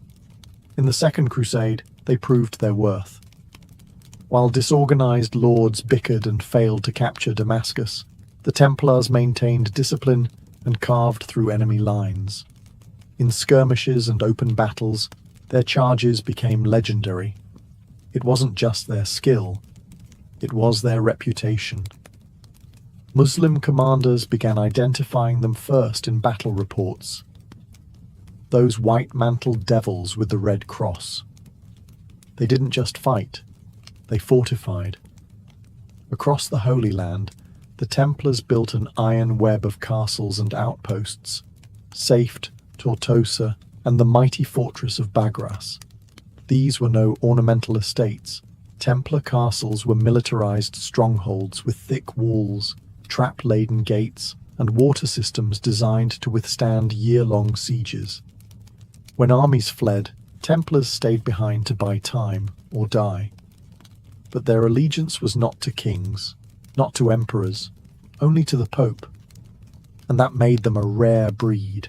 In the Second Crusade, they proved their worth. While disorganized lords bickered and failed to capture Damascus, the Templars maintained discipline and carved through enemy lines. In skirmishes and open battles, their charges became legendary. It wasn't just their skill, it was their reputation. Muslim commanders began identifying them first in battle reports. Those white-mantled devils with the red cross. They didn't just fight, they fortified. Across the Holy Land, the Templars built an iron web of castles and outposts, Safed, Tortosa, and the mighty fortress of Bagras. These were no ornamental estates. Templar castles were militarized strongholds with thick walls, trap-laden gates, and water systems designed to withstand year-long sieges. When armies fled, Templars stayed behind to buy time or die. But their allegiance was not to kings, not to emperors, only to the Pope, and that made them a rare breed,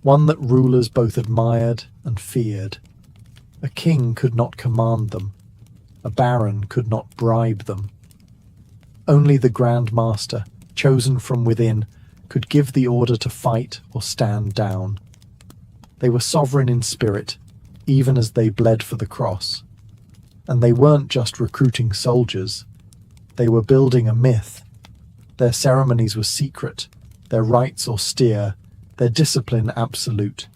one that rulers both admired and feared. A king could not command them, a baron could not bribe them. Only the Grand Master, chosen from within, could give the order to fight or stand down. They were sovereign in spirit, even as they bled for the cross. And they weren't just recruiting soldiers, they were building a myth. Their ceremonies were secret, their rites austere, their discipline absolute.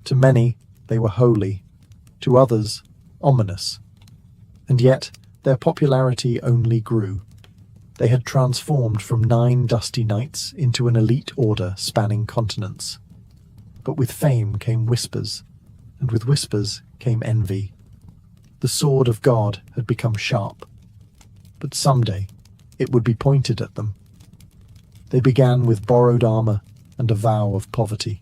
To many, they were holy, to others, ominous. And yet, their popularity only grew. They had transformed from 9 dusty knights into an elite order spanning continents. But with fame came whispers, and with whispers came envy. The sword of God had become sharp, but someday it would be pointed at them. They began with borrowed armor and a vow of poverty.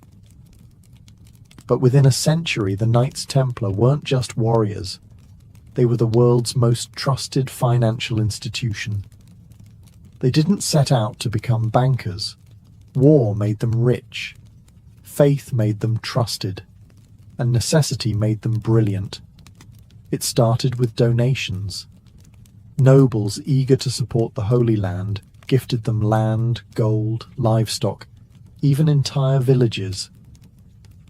But within a century, the Knights Templar weren't just warriors. They were the world's most trusted financial institution. They didn't set out to become bankers. War made them rich. Faith made them trusted. And necessity made them brilliant. It started with donations. Nobles eager to support the Holy Land gifted them land, gold, livestock, even entire villages.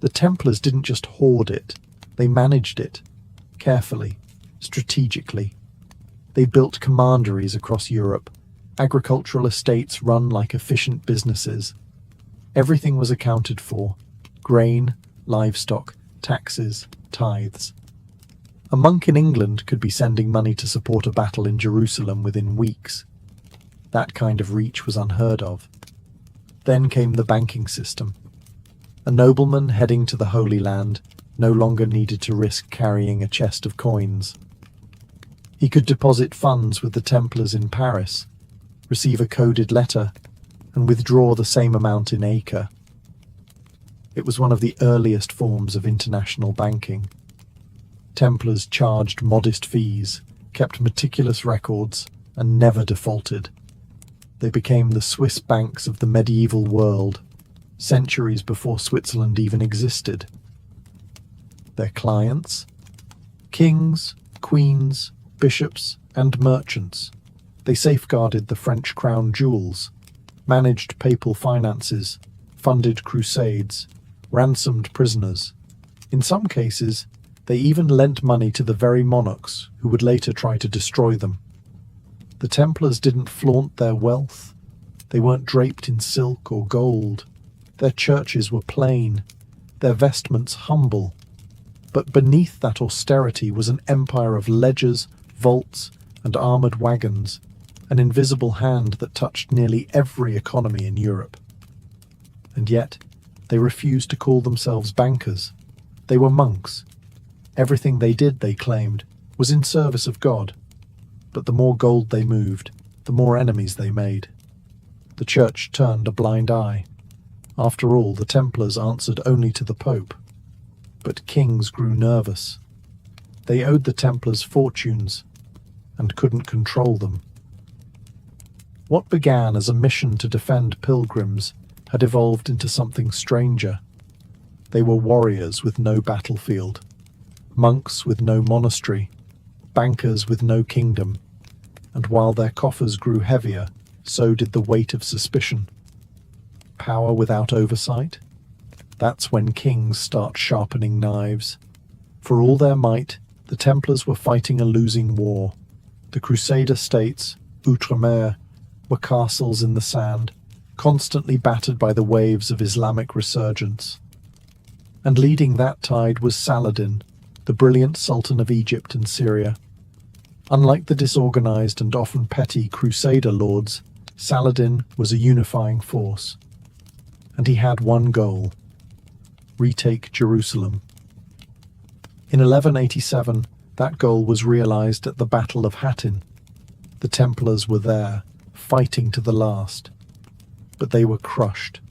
The Templars didn't just hoard it, they managed it, carefully, strategically. They built commanderies across Europe, agricultural estates run like efficient businesses. Everything was accounted for: grain, livestock, taxes, tithes. A monk in England could be sending money to support a battle in Jerusalem within weeks. That kind of reach was unheard of. Then came the banking system. A nobleman heading to the Holy Land no longer needed to risk carrying a chest of coins. He could deposit funds with the Templars in Paris, receive a coded letter, and withdraw the same amount in Acre. It was one of the earliest forms of international banking. Templars charged modest fees, kept meticulous records, and never defaulted. They became the Swiss banks of the medieval world, centuries before Switzerland even existed. Their clients? Kings, queens, bishops, and merchants. They safeguarded the French crown jewels, managed papal finances, funded crusades, ransomed prisoners. In some cases, they even lent money to the very monarchs who would later try to destroy them. The Templars didn't flaunt their wealth. They weren't draped in silk or gold. Their churches were plain, their vestments humble. But beneath that austerity was an empire of ledgers, vaults, and armoured wagons, an invisible hand that touched nearly every economy in Europe. And yet, they refused to call themselves bankers. They were monks. Everything they did, they claimed, was in service of God. But the more gold they moved, the more enemies they made. The Church turned a blind eye. After all, the Templars answered only to the Pope. But kings grew nervous. They owed the Templars fortunes, and couldn't control them. What began as a mission to defend pilgrims had evolved into something stranger. They were warriors with no battlefield, monks with no monastery, bankers with no kingdom, and while their coffers grew heavier, so did the weight of suspicion. Power without oversight? That's when kings start sharpening knives. For all their might, the Templars were fighting a losing war. The Crusader states, outre-mer, were castles in the sand, constantly battered by the waves of Islamic resurgence. And leading that tide was Saladin, the brilliant Sultan of Egypt and Syria. Unlike the disorganized and often petty Crusader lords, Saladin was a unifying force. And he had one goal: retake Jerusalem. In 1187, that goal was realized at the Battle of Hattin. The Templars were there, fighting to the last. But they were crushed,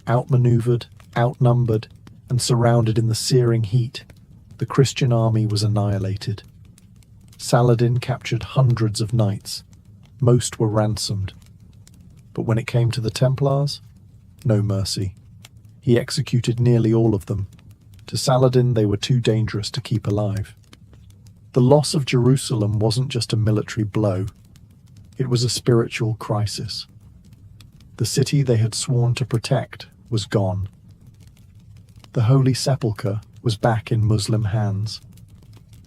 outmaneuvered, outnumbered, and surrounded in the searing heat. The Christian army was annihilated. Saladin captured hundreds of knights. Most were ransomed. But when it came to the Templars, no mercy. He executed nearly all of them. To Saladin, they were too dangerous to keep alive. The loss of Jerusalem wasn't just a military blow. It was a spiritual crisis. The city they had sworn to protect was gone. The Holy Sepulchre was back in Muslim hands,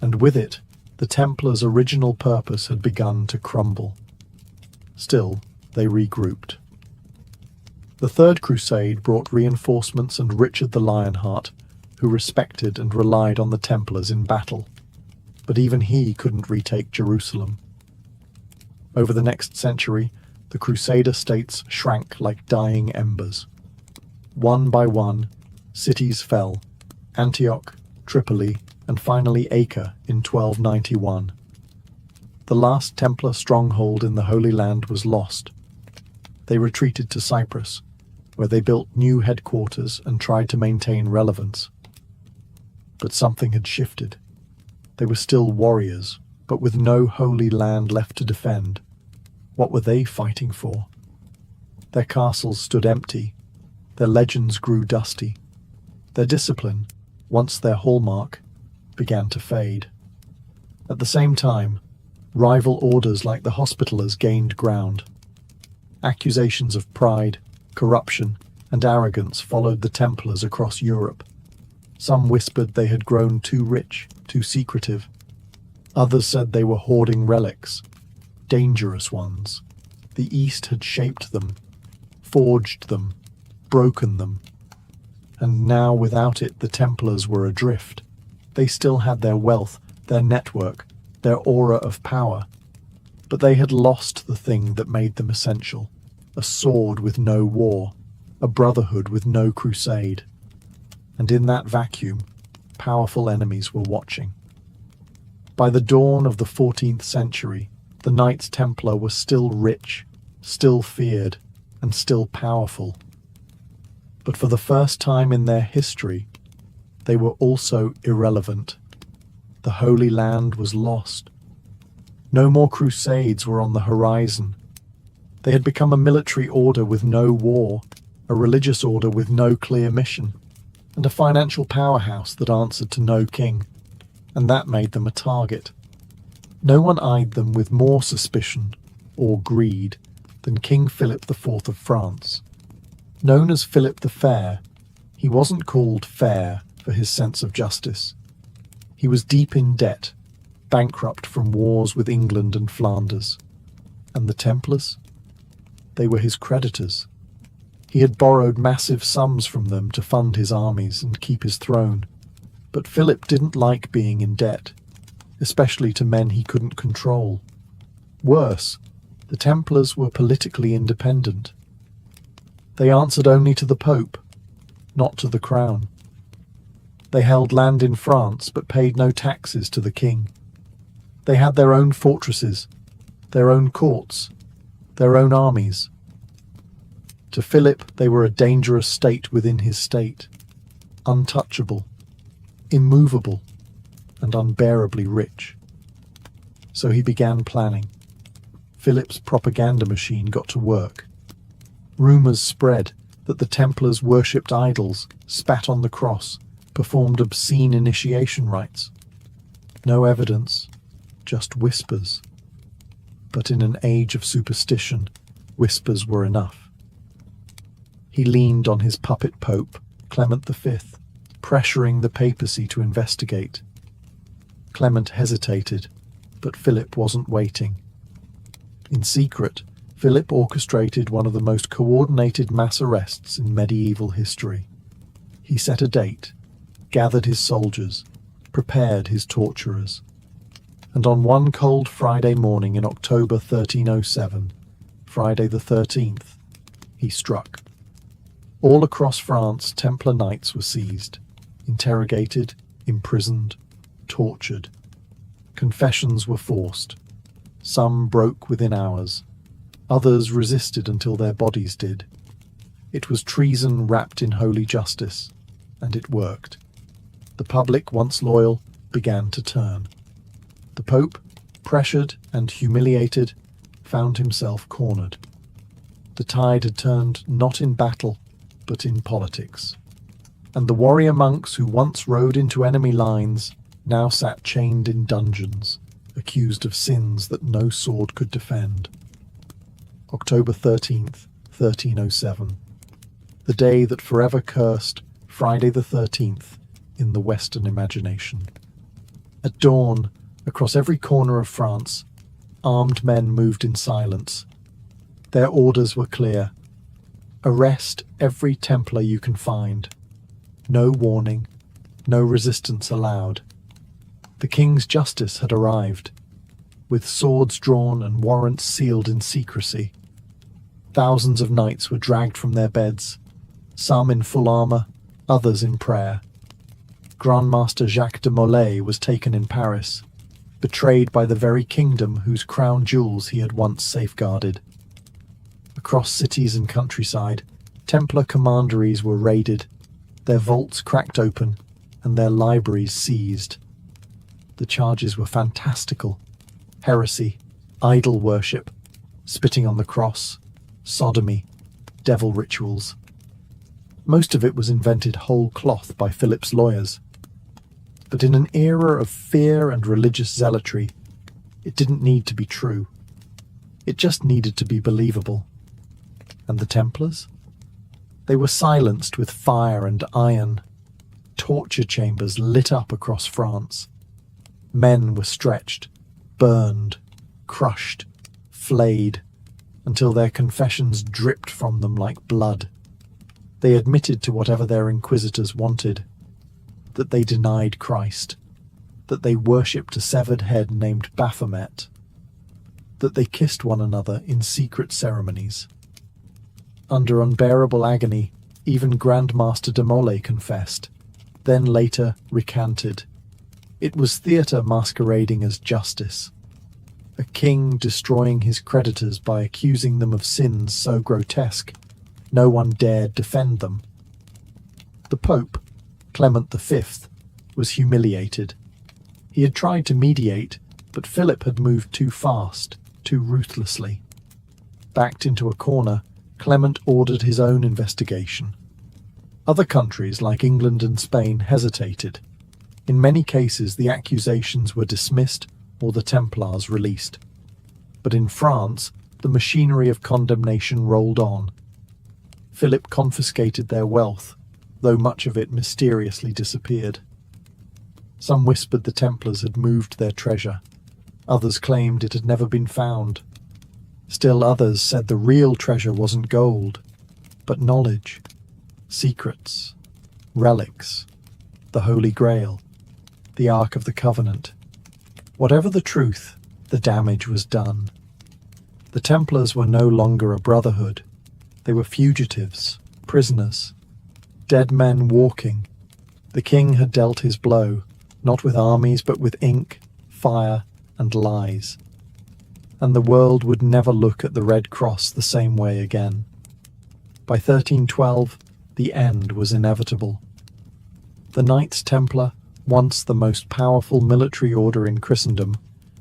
and with it, the Templars' original purpose had begun to crumble. Still, they regrouped. The Third Crusade brought reinforcements and Richard the Lionheart, who respected and relied on the Templars in battle. But even he couldn't retake Jerusalem. Over the next century, the Crusader states shrank like dying embers. One by one, cities fell: Antioch, Tripoli, and finally Acre in 1291. The last Templar stronghold in the Holy Land was lost. They retreated to Cyprus, where they built new headquarters and tried to maintain relevance. But something had shifted. They were still warriors, but with no holy land left to defend. What were they fighting for? Their castles stood empty. Their legends grew dusty. Their discipline, once their hallmark, began to fade. At the same time, rival orders like the Hospitallers gained ground. Accusations of pride, corruption, and arrogance followed the Templars across Europe. Some whispered they had grown too rich, too secretive. Others said they were hoarding relics, dangerous ones. The East had shaped them, forged them, broken them. And now without it the Templars were adrift. They still had their wealth, their network, their aura of power. But they had lost the thing that made them essential: a sword with no war, a brotherhood with no crusade. And in that vacuum, powerful enemies were watching. By the dawn of the 14th century, the Knights Templar were still rich, still feared, and still powerful. But for the first time in their history, they were also irrelevant. The Holy Land was lost. No more crusades were on the horizon. They had become a military order with no war, a religious order with no clear mission, and a financial powerhouse that answered to no king, and that made them a target. No one eyed them with more suspicion or greed than King Philip IV of France. Known as Philip the Fair, he wasn't called fair for his sense of justice. He was deep in debt, bankrupt from wars with England and Flanders. And the Templars? They were his creditors. He had borrowed massive sums from them to fund his armies and keep his throne. But Philip didn't like being in debt, especially to men he couldn't control. Worse, the Templars were politically independent. They answered only to the Pope, not to the crown. They held land in France but paid no taxes to the king. They had their own fortresses, their own courts, their own armies. To Philip, they were a dangerous state within his state, untouchable, immovable, and unbearably rich. So he began planning. Philip's propaganda machine got to work. Rumours spread that the Templars worshipped idols, spat on the cross, performed obscene initiation rites. No evidence, just whispers. But in an age of superstition, whispers were enough. He leaned on his puppet pope, Clement V, pressuring the papacy to investigate. Clement hesitated, but Philip wasn't waiting. In secret, Philip orchestrated one of the most coordinated mass arrests in medieval history. He set a date, gathered his soldiers, prepared his torturers. And on one cold Friday morning in October 1307, Friday the 13th, he struck. All across France, Templar knights were seized, interrogated, imprisoned, tortured. Confessions were forced. Some broke within hours. Others resisted until their bodies did. It was treason wrapped in holy justice, and it worked. The public, once loyal, began to turn. The Pope, pressured and humiliated, found himself cornered. The tide had turned not in battle, but in politics. And the warrior monks who once rode into enemy lines now sat chained in dungeons, accused of sins that no sword could defend. October 13th, 1307. The day that forever cursed Friday the 13th in the Western imagination. At dawn, across every corner of France, armed men moved in silence. Their orders were clear. Arrest every Templar you can find. No warning, no resistance allowed. The king's justice had arrived, with swords drawn and warrants sealed in secrecy. Thousands of knights were dragged from their beds, some in full armour, others in prayer. Grandmaster Jacques de Molay was taken in Paris, betrayed by the very kingdom whose crown jewels he had once safeguarded. Across cities and countryside, Templar commanderies were raided, their vaults cracked open, and their libraries seized. The charges were fantastical: heresy, idol worship, spitting on the cross, sodomy, devil rituals. Most of it was invented whole cloth by Philip's lawyers. But in an era of fear and religious zealotry, it didn't need to be true. It just needed to be believable. And the Templars? They were silenced with fire and iron. Torture chambers lit up across France. Men were stretched, burned, crushed, flayed, until their confessions dripped from them like blood. They admitted to whatever their inquisitors wanted, that they denied Christ, that they worshipped a severed head named Baphomet, that they kissed one another in secret ceremonies. Under unbearable agony, even Grandmaster de Molay confessed, then later recanted. It was theatre masquerading as justice. A king destroying his creditors by accusing them of sins so grotesque, no one dared defend them. The Pope, Clement V, was humiliated. He had tried to mediate, but Philip had moved too fast, too ruthlessly. Backed into a corner, Clement ordered his own investigation. Other countries, like England and Spain, hesitated. In many cases, the accusations were dismissed or the Templars released. But in France, the machinery of condemnation rolled on. Philip confiscated their wealth, though much of it mysteriously disappeared. Some whispered the Templars had moved their treasure. Others claimed it had never been found. Still others said the real treasure wasn't gold, but knowledge, secrets, relics, the Holy Grail, the Ark of the Covenant. Whatever the truth, the damage was done. The Templars were no longer a brotherhood. They were fugitives, prisoners, dead men walking. The king had dealt his blow, not with armies but with ink, fire, and lies. And the world would never look at the Red Cross the same way again. By 1312, the end was inevitable. The Knights Templar, once the most powerful military order in Christendom,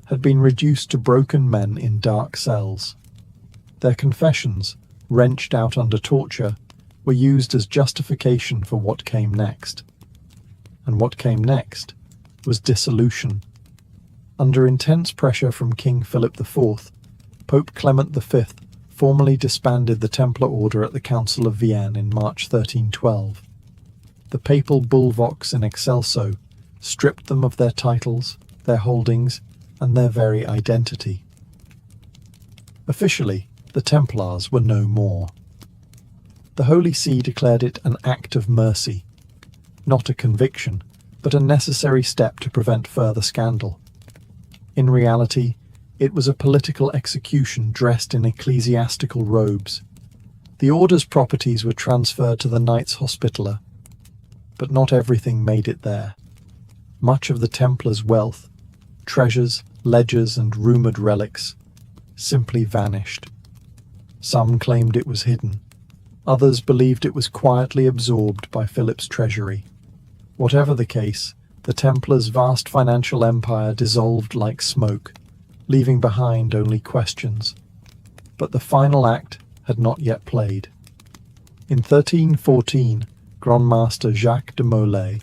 had been reduced to broken men in dark cells. Their confessions, wrenched out under torture, were used as justification for what came next. And what came next was dissolution. Under intense pressure from King Philip IV, Pope Clement V formally disbanded the Templar order at the Council of Vienne in March 1312. The papal bull Vox in Excelso stripped them of their titles, their holdings, and their very identity. Officially, the Templars were no more. The Holy See declared it an act of mercy, not a conviction, but a necessary step to prevent further scandal. In reality, it was a political execution dressed in ecclesiastical robes. The order's properties were transferred to the Knights Hospitaller, but not everything made it there. Much of the Templars' wealth, treasures, ledgers, and rumoured relics simply vanished. Some claimed it was hidden. Others believed it was quietly absorbed by Philip's treasury. Whatever the case, the Templars' vast financial empire dissolved like smoke, leaving behind only questions. But the final act had not yet played. In 1314, Grandmaster Jacques de Molay,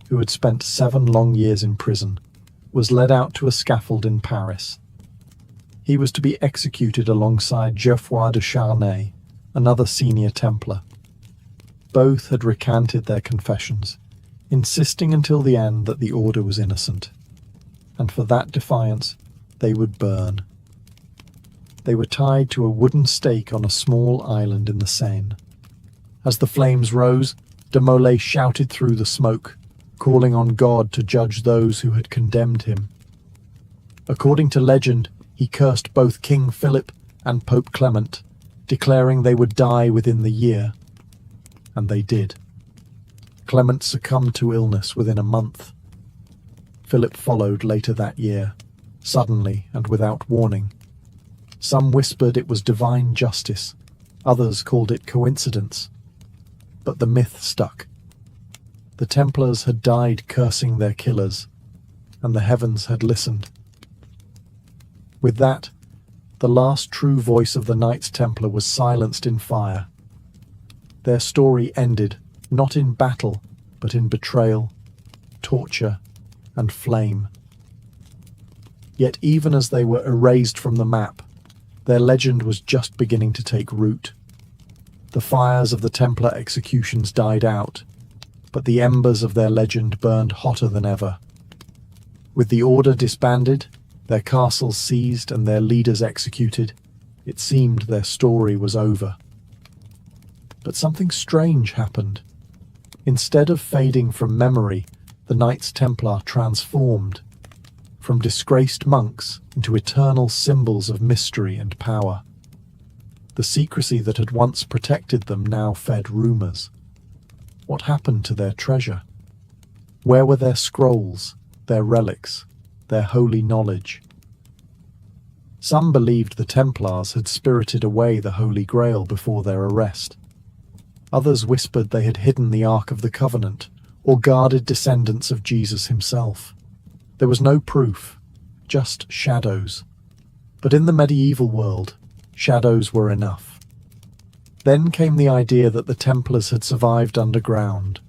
who had spent 7 long years in prison, was led out to a scaffold in Paris. He was to be executed alongside Geoffroy de Charnay, another senior Templar. Both had recanted their confessions, insisting until the end that the order was innocent, and for that defiance they would burn. They were tied to a wooden stake on a small island in the Seine. As the flames rose, de Molay shouted through the smoke, calling on God to judge those who had condemned him. According to legend, he cursed both King Philip and Pope Clement, declaring they would die within the year. And they did. Clement succumbed to illness within a month. Philip followed later that year, suddenly and without warning. Some whispered it was divine justice, others called it coincidence. But the myth stuck. The Templars had died cursing their killers, and the heavens had listened. With that, the last true voice of the Knights Templar was silenced in fire. Their story ended, not in battle, but in betrayal, torture, and flame. Yet even as they were erased from the map, their legend was just beginning to take root. The fires of the Templar executions died out, but the embers of their legend burned hotter than ever. With the order disbanded, their castles seized and their leaders executed, it seemed their story was over. But something strange happened. Instead of fading from memory, the Knights Templar transformed, from disgraced monks into eternal symbols of mystery and power. The secrecy that had once protected them now fed rumors. What happened to their treasure? Where were their scrolls, their relics, their holy knowledge? Some believed the Templars had spirited away the Holy Grail before their arrest. Others whispered they had hidden the Ark of the Covenant, or guarded descendants of Jesus himself. There was no proof, just shadows. But in the medieval world, shadows were enough. Then came the idea that the Templars had survived underground.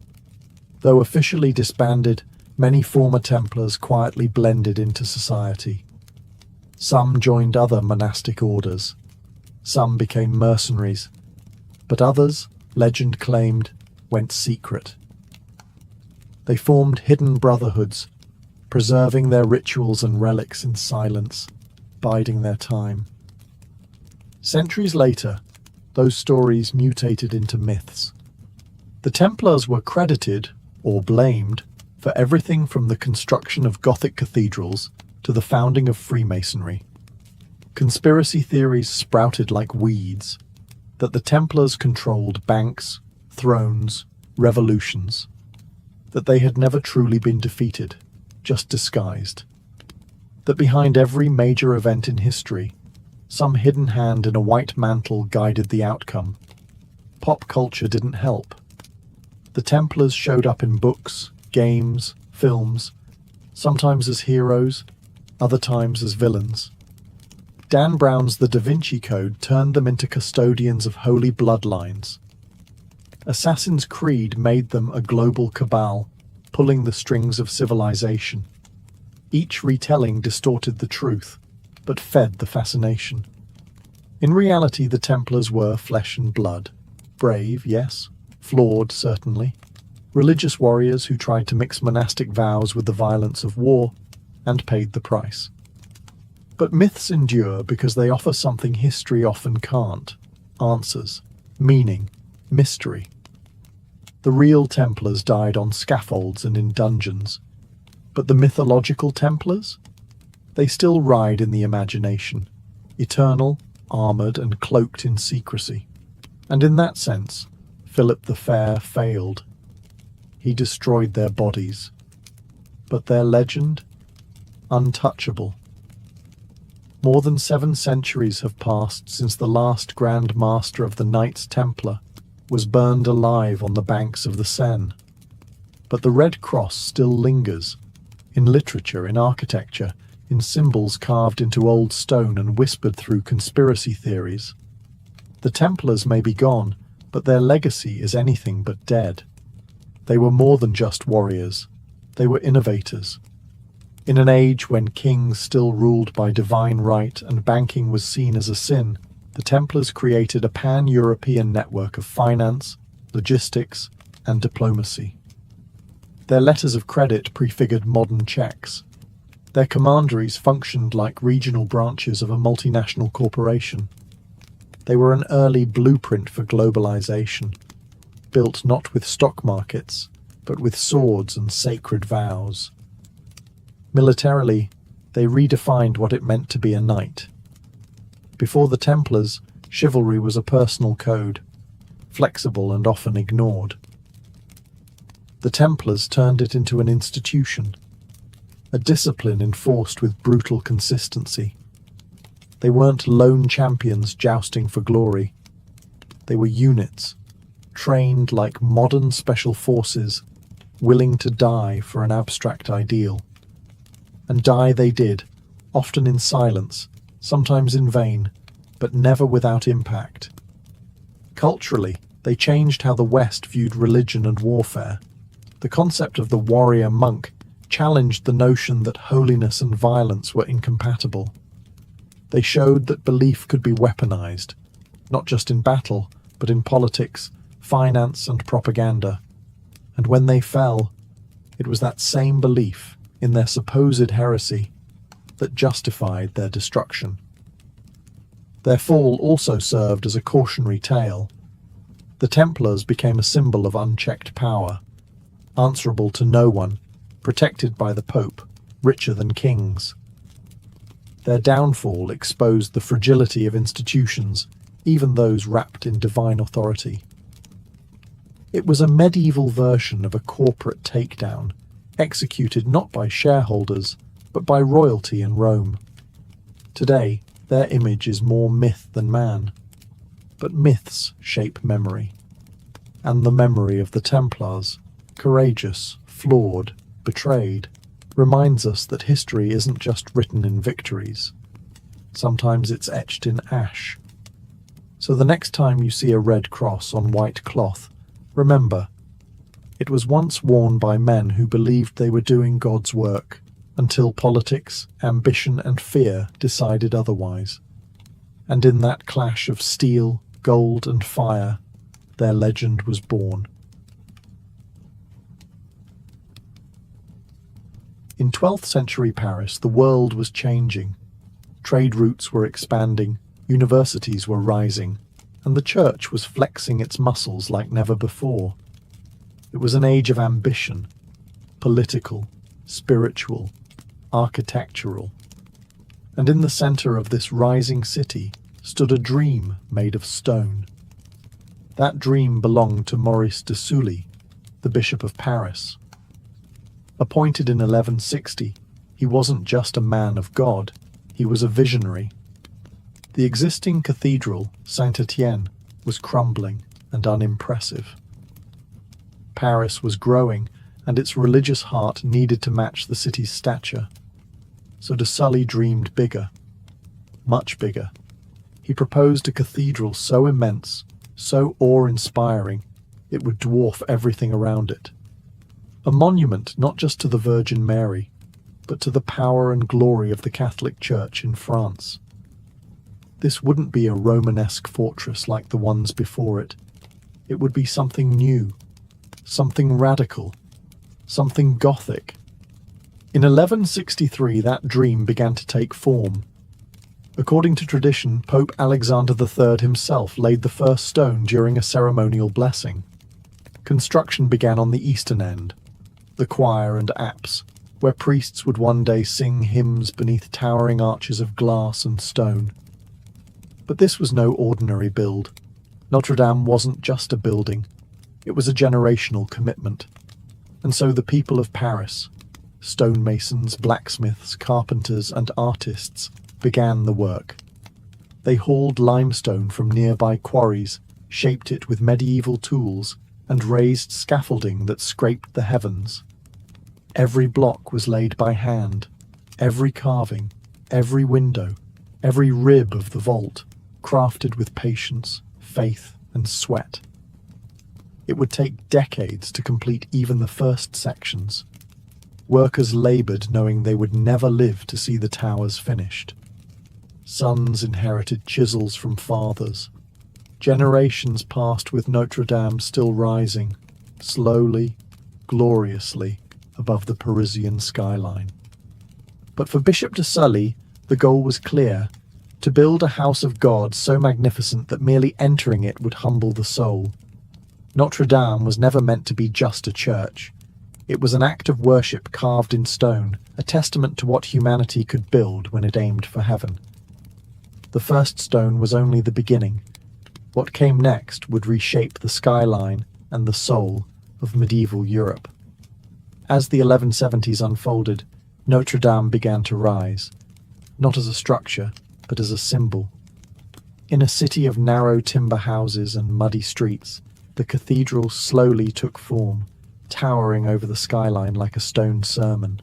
Though officially disbanded, many former Templars quietly blended into society. Some joined other monastic orders. Some became mercenaries. But others, legend claimed, went secret. They formed hidden brotherhoods, preserving their rituals and relics in silence, biding their time. Centuries later, those stories mutated into myths. The Templars were credited, or blamed, for everything from the construction of Gothic cathedrals to the founding of Freemasonry. Conspiracy theories sprouted like weeds, that the Templars controlled banks, thrones, revolutions, that they had never truly been defeated, just disguised, that behind every major event in history, some hidden hand in a white mantle guided the outcome. Pop culture didn't help. The Templars showed up in books, games, films, sometimes as heroes, other times as villains. Dan Brown's The Da Vinci Code turned them into custodians of holy bloodlines. Assassin's Creed made them a global cabal, pulling the strings of civilization. Each retelling distorted the truth, but fed the fascination. In reality, the Templars were flesh and blood. Brave, yes. Flawed, certainly. Religious warriors who tried to mix monastic vows with the violence of war, and paid the price. But myths endure because they offer something history often can't: answers, meaning, mystery. The real Templars died on scaffolds and in dungeons, but the mythological Templars? They still ride in the imagination, eternal, armoured and cloaked in secrecy. And in that sense, Philip the Fair failed. He destroyed their bodies. But their legend? Untouchable. More than 7 centuries have passed since the last Grand Master of the Knights Templar was burned alive on the banks of the Seine. But the Red Cross still lingers, in literature, in architecture, in symbols carved into old stone and whispered through conspiracy theories. The Templars may be gone, but their legacy is anything but dead. They were more than just warriors. They were innovators. In an age when kings still ruled by divine right and banking was seen as a sin, the Templars created a pan-European network of finance, logistics, and diplomacy. Their letters of credit prefigured modern checks. Their commanderies functioned like regional branches of a multinational corporation. They were an early blueprint for globalization, built not with stock markets, but with swords and sacred vows. Militarily, they redefined what it meant to be a knight. Before the Templars, chivalry was a personal code, flexible and often ignored. The Templars turned it into an institution, a discipline enforced with brutal consistency. They weren't lone champions jousting for glory. They were units, trained like modern special forces, willing to die for an abstract ideal. And die they did, often in silence, sometimes in vain, but never without impact. Culturally, they changed how the West viewed religion and warfare. The concept of the warrior monk challenged the notion that holiness and violence were incompatible. They showed that belief could be weaponized, not just in battle, but in politics, finance, and propaganda. And when they fell, it was that same belief in their supposed heresy that justified their destruction. Their fall also served as a cautionary tale. The Templars became a symbol of unchecked power, answerable to no one, protected by the Pope, richer than kings. Their downfall exposed the fragility of institutions, even those wrapped in divine authority. It was a medieval version of a corporate takedown, executed not by shareholders, but by royalty in Rome. Today, their image is more myth than man. But myths shape memory. And the memory of the Templars, courageous, flawed, betrayed, reminds us that history isn't just written in victories. Sometimes it's etched in ash. So the next time you see a red cross on white cloth, remember, it was once worn by men who believed they were doing God's work, until politics, ambition, and fear decided otherwise. And in that clash of steel, gold, and fire, their legend was born. In 12th century Paris, the world was changing. Trade routes were expanding, universities were rising, and the church was flexing its muscles like never before. It was an age of ambition, political, spiritual, architectural. And in the center of this rising city stood a dream made of stone. That dream belonged to Maurice de Sully, the Bishop of Paris. Appointed in 1160, he wasn't just a man of God, he was a visionary. The existing cathedral, Saint-Étienne, was crumbling and unimpressive. Paris was growing, and its religious heart needed to match the city's stature. So de Sully dreamed bigger, much bigger. He proposed a cathedral so immense, so awe-inspiring, it would dwarf everything around it. A monument not just to the Virgin Mary, but to the power and glory of the Catholic Church in France. This wouldn't be a Romanesque fortress like the ones before it. It would be something new, something radical, something Gothic. In 1163, that dream began to take form. According to tradition, Pope Alexander III himself laid the first stone during a ceremonial blessing. Construction began on the eastern end, the choir and apse, where priests would one day sing hymns beneath towering arches of glass and stone. But this was no ordinary build. Notre Dame wasn't just a building, it was a generational commitment. And so the people of Paris, stonemasons, blacksmiths, carpenters, and artists, began the work. They hauled limestone from nearby quarries, shaped it with medieval tools, and raised scaffolding that scraped the heavens. Every block was laid by hand, Every carving, every window, every rib of the vault, crafted with patience, faith, and sweat. It would take decades to complete even the first sections. Workers laboured knowing they would never live to see the towers finished. Sons inherited chisels from fathers. Generations passed with Notre Dame still rising, slowly, gloriously, above the Parisian skyline. But for Bishop de Sully, the goal was clear: to build a house of God so magnificent that merely entering it would humble the soul. Notre Dame was never meant to be just a church. It was an act of worship carved in stone, a testament to what humanity could build when it aimed for heaven. The first stone was only the beginning. What came next would reshape the skyline and the soul of medieval Europe. As the 1170s unfolded, Notre Dame began to rise, not as a structure, but as a symbol. In a city of narrow timber houses and muddy streets, the cathedral slowly took form, towering over the skyline like a stone sermon.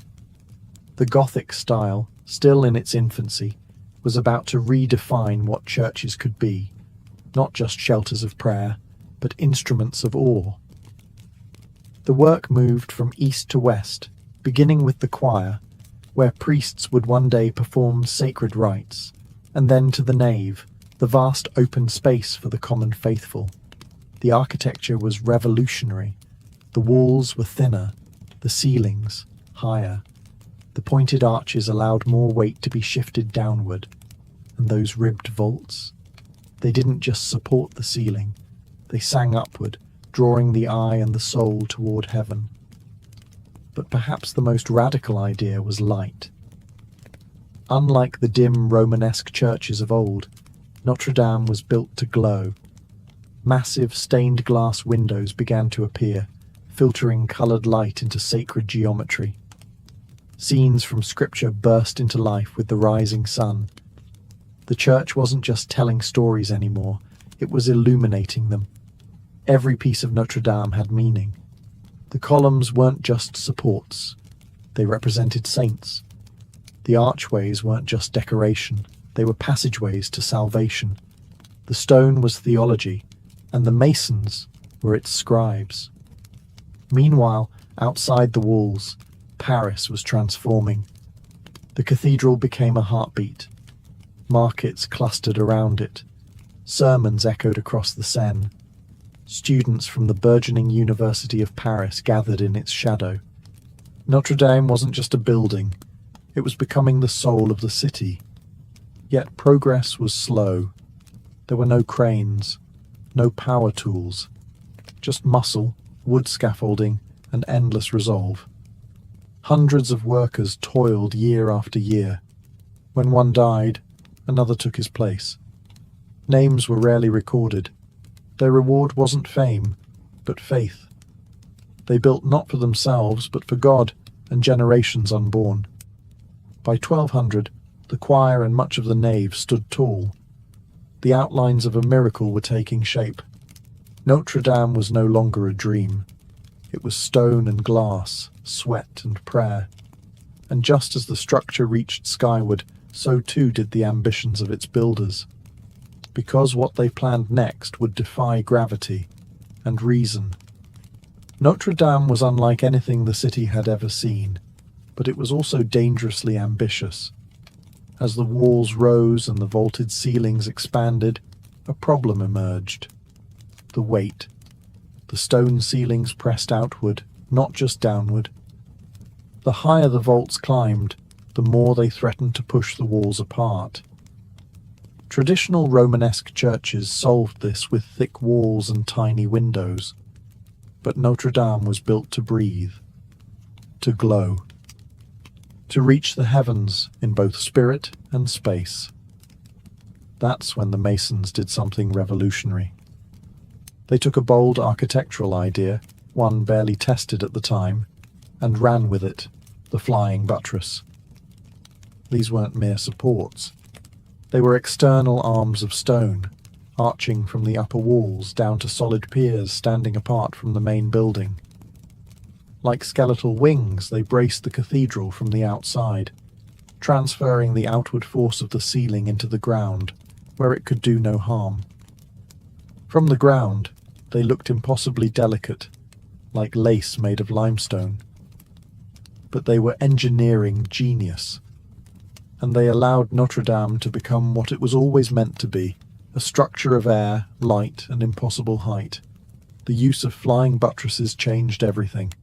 The Gothic style, still in its infancy, was about to redefine what churches could be, not just shelters of prayer, but instruments of awe. The work moved from east to west, beginning with the choir, where priests would one day perform sacred rites, and then to the nave, the vast open space for the common faithful. The architecture was revolutionary. The walls were thinner, the ceilings higher. The pointed arches allowed more weight to be shifted downward, and those ribbed vaults, they didn't just support the ceiling, they sang upward, drawing the eye and the soul toward heaven. But perhaps the most radical idea was light. Unlike the dim Romanesque churches of old, Notre Dame was built to glow. Massive stained glass windows began to appear, filtering coloured light into sacred geometry. Scenes from scripture burst into life with the rising sun. The church wasn't just telling stories anymore, it was illuminating them. Every piece of Notre Dame had meaning. The columns weren't just supports, they represented saints. The archways weren't just decoration, they were passageways to salvation. The stone was theology, and the masons were its scribes. Meanwhile, outside the walls, Paris was transforming. The cathedral became a heartbeat. Markets clustered around it. Sermons echoed across the Seine. Students from the burgeoning University of Paris gathered in its shadow. Notre Dame wasn't just a building, it was becoming the soul of the city. Yet progress was slow. There were no cranes, no power tools, just muscle, wood scaffolding, and endless resolve. Hundreds of workers toiled year after year. When one died, another took his place. Names were rarely recorded. Their reward wasn't fame, but faith. They built not for themselves, but for God and generations unborn. By 1200, the choir and much of the nave stood tall. The outlines of a miracle were taking shape. Notre Dame was no longer a dream. It was stone and glass, sweat and prayer. And just as the structure reached skyward, so too did the ambitions of its builders. Because what they planned next would defy gravity and reason. Notre Dame was unlike anything the city had ever seen, but it was also dangerously ambitious. As the walls rose and the vaulted ceilings expanded, a problem emerged. The weight. The stone ceilings pressed outward, not just downward. The higher the vaults climbed, the more they threatened to push the walls apart. Traditional Romanesque churches solved this with thick walls and tiny windows. But Notre Dame was built to breathe, to glow, to reach the heavens in both spirit and space. That's when the Masons did something revolutionary. They took a bold architectural idea, one barely tested at the time, and ran with it, the flying buttress. These weren't mere supports. They were external arms of stone, arching from the upper walls down to solid piers standing apart from the main building. Like skeletal wings, they braced the cathedral from the outside. transferring the outward force of the ceiling into the ground, where it could do no harm. From the ground, they looked impossibly delicate, like lace made of limestone. But they were engineering genius, and they allowed Notre Dame to become what it was always meant to be, a structure of air, light, and impossible height. The use of flying buttresses changed everything.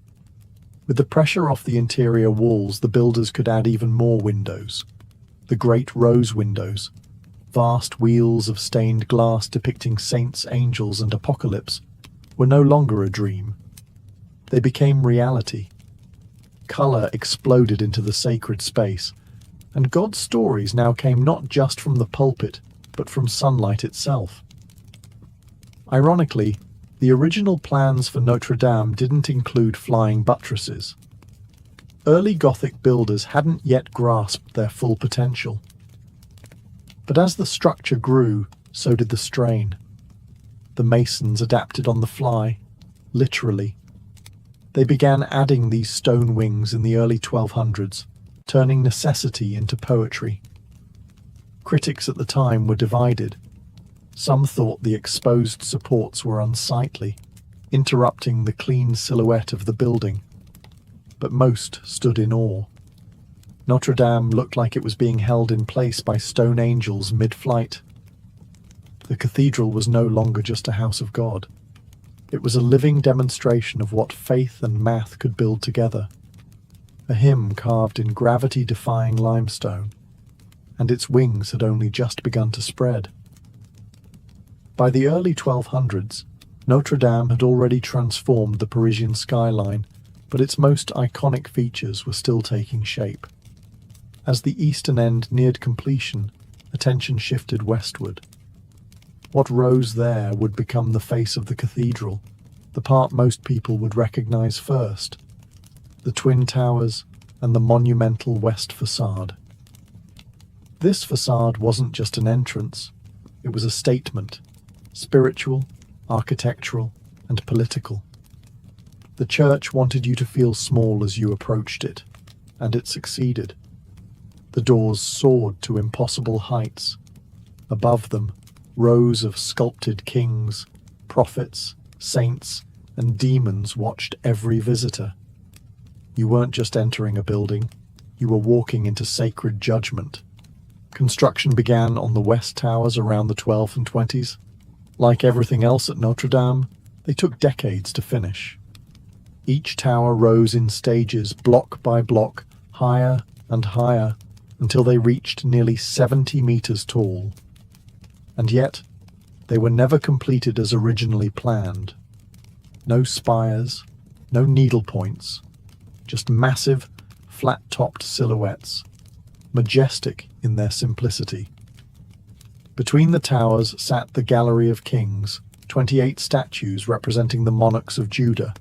With the pressure off the interior walls, the builders could add even more windows. The great rose windows, vast wheels of stained glass depicting saints, angels, and apocalypse, were no longer a dream. They became reality. Color exploded into the sacred space, and God's stories now came not just from the pulpit, but from sunlight itself. Ironically, the original plans for Notre Dame didn't include flying buttresses. Early Gothic builders hadn't yet grasped their full potential. But as the structure grew, so did the strain. The masons adapted on the fly, literally. They began adding these stone wings in the early 1200s, turning necessity into poetry. Critics at the time were divided. Some thought the exposed supports were unsightly, interrupting the clean silhouette of the building, but most stood in awe. Notre Dame looked like it was being held in place by stone angels mid-flight. The cathedral was no longer just a house of God. It was a living demonstration of what faith and math could build together. A hymn carved in gravity-defying limestone, and its wings had only just begun to spread. By the early 1200s, Notre Dame had already transformed the Parisian skyline, but its most iconic features were still taking shape. As the eastern end neared completion, attention shifted westward. What rose there would become the face of the cathedral, the part most people would recognize first: the twin towers and the monumental west facade. This facade wasn't just an entrance, it was a statement, spiritual, architectural, and political. The church wanted you to feel small as you approached it, and it succeeded. The doors soared to impossible heights. Above them, rows of sculpted kings, prophets, saints, and demons watched every visitor. You weren't just entering a building, you were walking into sacred judgment. Construction began on the west towers around the 12th and 20s. Like everything else at Notre Dame, they took decades to finish. Each tower rose in stages, block by block, higher and higher, until they reached nearly 70 meters tall. And yet, they were never completed as originally planned. No spires, no needle points, just massive, flat-topped silhouettes, majestic in their simplicity. Between the towers sat the Gallery of Kings, 28 statues representing the monarchs of Judah,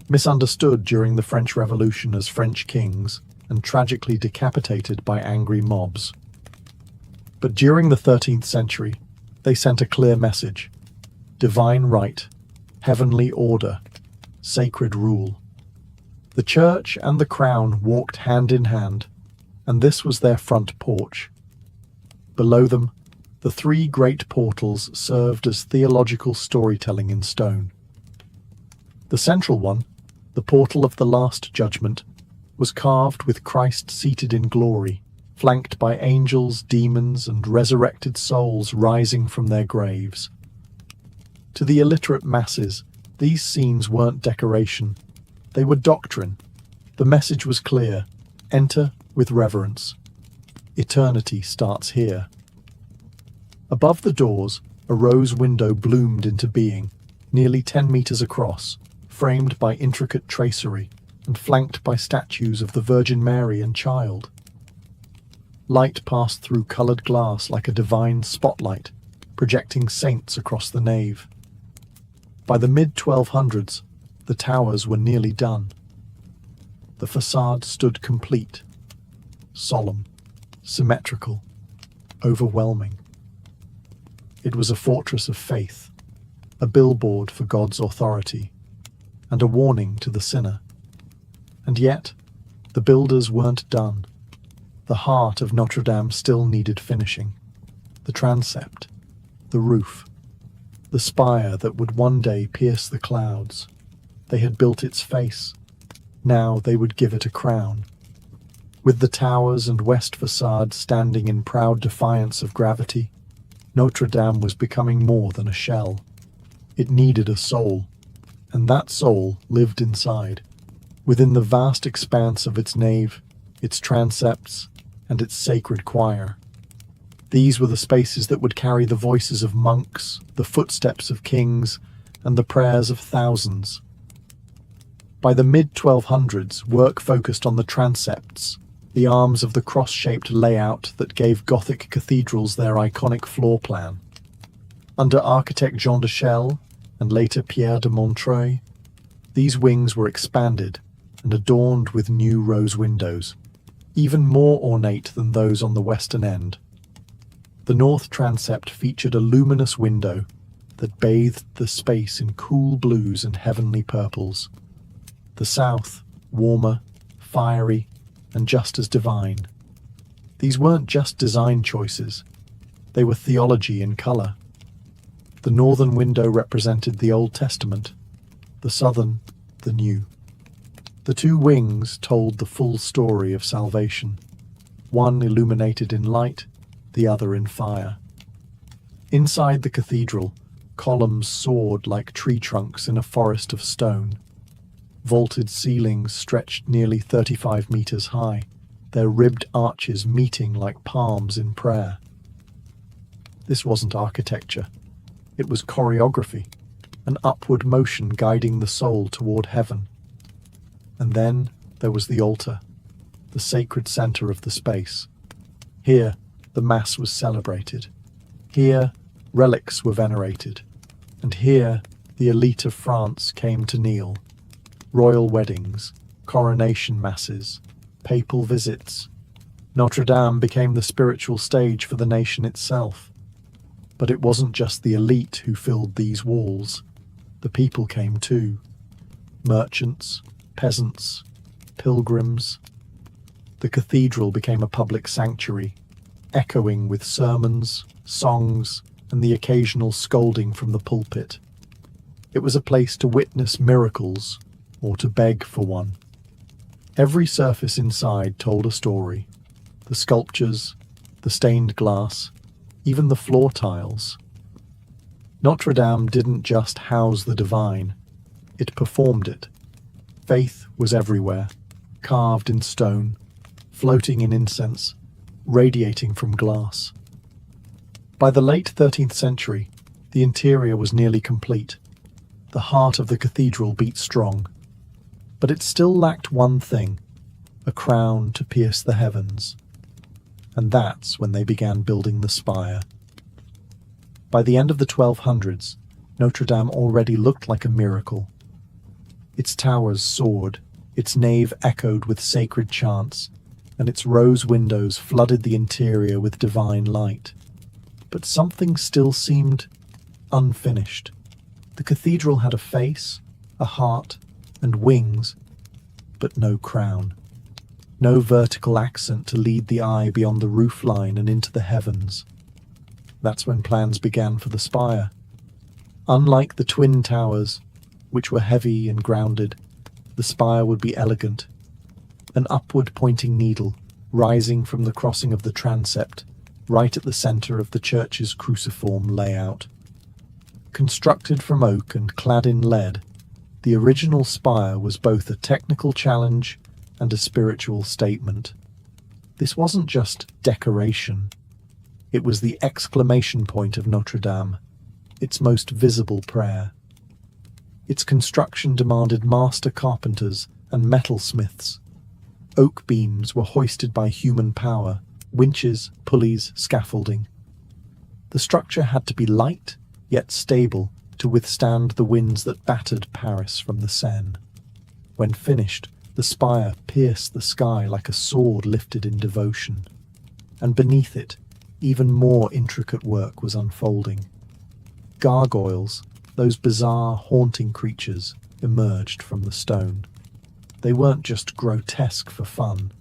misunderstood during the French Revolution as French kings and tragically decapitated by angry mobs. But during the 13th century, they sent a clear message: divine right, heavenly order, sacred rule. The church and the crown walked hand in hand, and this was their front porch. Below them, the three great portals served as theological storytelling in stone. The central one, the portal of the Last Judgment, was carved with Christ seated in glory, flanked by angels, demons, and resurrected souls rising from their graves. To the illiterate masses, these scenes weren't decoration, they were doctrine. The message was clear: enter with reverence. Eternity starts here. Above the doors, a rose window bloomed into being, nearly 10 meters across, framed by intricate tracery and flanked by statues of the Virgin Mary and Child. Light passed through colored glass like a divine spotlight, projecting saints across the nave. By the mid-1200s, the towers were nearly done. The facade stood complete, solemn, symmetrical, overwhelming. It was a fortress of faith, a billboard for God's authority, and a warning to the sinner. And yet, the builders weren't done. The heart of Notre Dame still needed finishing. The transept, the roof, the spire that would one day pierce the clouds. They had built its face. Now they would give it a crown. With the towers and west facade standing in proud defiance of gravity, Notre Dame was becoming more than a shell. It needed a soul, and that soul lived inside, within the vast expanse of its nave, its transepts, and its sacred choir. These were the spaces that would carry the voices of monks, the footsteps of kings, and the prayers of thousands. By the mid-1200s, work focused on the transepts, the arms of the cross-shaped layout that gave Gothic cathedrals their iconic floor plan. Under architect Jean de Chelles and later Pierre de Montreuil, these wings were expanded and adorned with new rose windows, even more ornate than those on the western end. The north transept featured a luminous window that bathed the space in cool blues and heavenly purples. The south, warmer, fiery, and just as divine. These weren't just design choices, they were theology in color. The northern window represented the Old Testament, the southern, the New. The two wings told the full story of salvation, one illuminated in light, the other in fire. Inside the cathedral, columns soared like tree trunks in a forest of stone. Vaulted ceilings stretched nearly 35 meters high, their ribbed arches meeting like palms in prayer. This wasn't architecture. It was choreography, an upward motion guiding the soul toward heaven. And then there was the altar, the sacred center of the space. Here, the Mass was celebrated. Here, relics were venerated. And here, the elite of France came to kneel. Royal weddings, coronation masses, papal visits. Notre Dame became the spiritual stage for the nation itself. But it wasn't just the elite who filled these walls. The people came too. Merchants, peasants, pilgrims. The cathedral became a public sanctuary, echoing with sermons, songs, and the occasional scolding from the pulpit. It was a place to witness miracles, or to beg for one. Every surface inside told a story. The sculptures, the stained glass, even the floor tiles. Notre Dame didn't just house the divine, it performed it. Faith was everywhere, carved in stone, floating in incense, radiating from glass. By the late 13th century, the interior was nearly complete. The heart of the cathedral beat strong. But it still lacked one thing, a crown to pierce the heavens. And that's when they began building the spire. By the end of the 1200s, Notre Dame already looked like a miracle. Its towers soared, its nave echoed with sacred chants, and its rose windows flooded the interior with divine light. But something still seemed unfinished. The cathedral had a face, a heart, and wings, but no crown. No vertical accent to lead the eye beyond the roofline and into the heavens. That's when plans began for the spire. Unlike the twin towers, which were heavy and grounded, the spire would be elegant. An upward-pointing needle, rising from the crossing of the transept, right at the center of the church's cruciform layout. Constructed from oak and clad in lead, the original spire was both a technical challenge and a spiritual statement. This wasn't just decoration. It was the exclamation point of Notre Dame, its most visible prayer. Its construction demanded master carpenters and metalsmiths. Oak beams were hoisted by human power, winches, pulleys, scaffolding. The structure had to be light, yet stable, to withstand the winds that battered Paris from the Seine. When finished, the spire pierced the sky like a sword lifted in devotion. And beneath it, even more intricate work was unfolding. Gargoyles, those bizarre, haunting creatures, emerged from the stone. They weren't just grotesque for fun.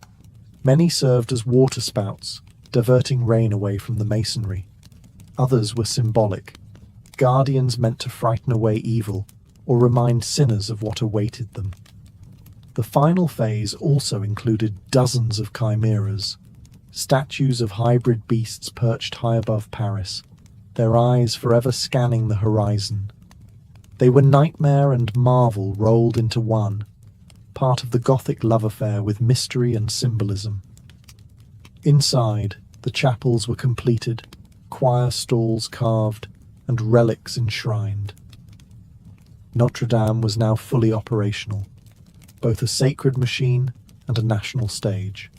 Many served as waterspouts, diverting rain away from the masonry. Others were symbolic, guardians meant to frighten away evil or remind sinners of what awaited them. The final phase also included dozens of chimeras, statues of hybrid beasts perched high above Paris, their eyes forever scanning the horizon. They were nightmare and marvel rolled into one, part of the Gothic love affair with mystery and symbolism. Inside, the chapels were completed, choir stalls carved, and relics enshrined. Notre Dame was now fully operational, both a sacred machine and a national stage.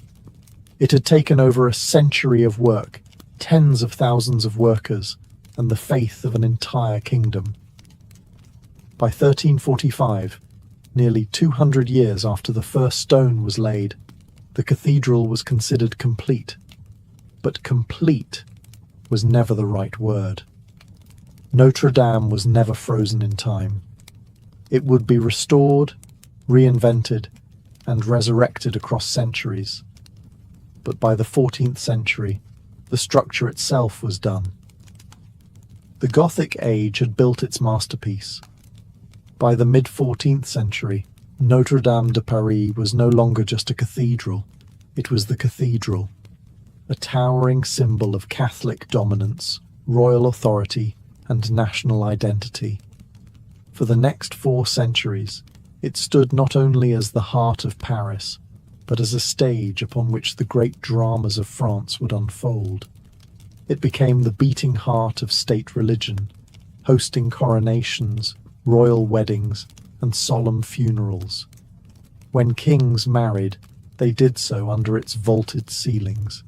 It had taken over a century of work, tens of thousands of workers, and the faith of an entire kingdom. By 1345, nearly 200 years after the first stone was laid, the cathedral was considered complete. But complete was never the right word. Notre Dame was never frozen in time. It would be restored, reinvented, and resurrected across centuries. But by the 14th century, the structure itself was done. The Gothic age had built its masterpiece. By the mid-14th century, Notre Dame de Paris was no longer just a cathedral, it was the cathedral, a towering symbol of Catholic dominance, royal authority, and national identity. For the next 4 centuries, it stood not only as the heart of Paris, but as a stage upon which the great dramas of France would unfold. It became the beating heart of state religion, hosting coronations, royal weddings, and solemn funerals. When kings married, they did so under its vaulted ceilings.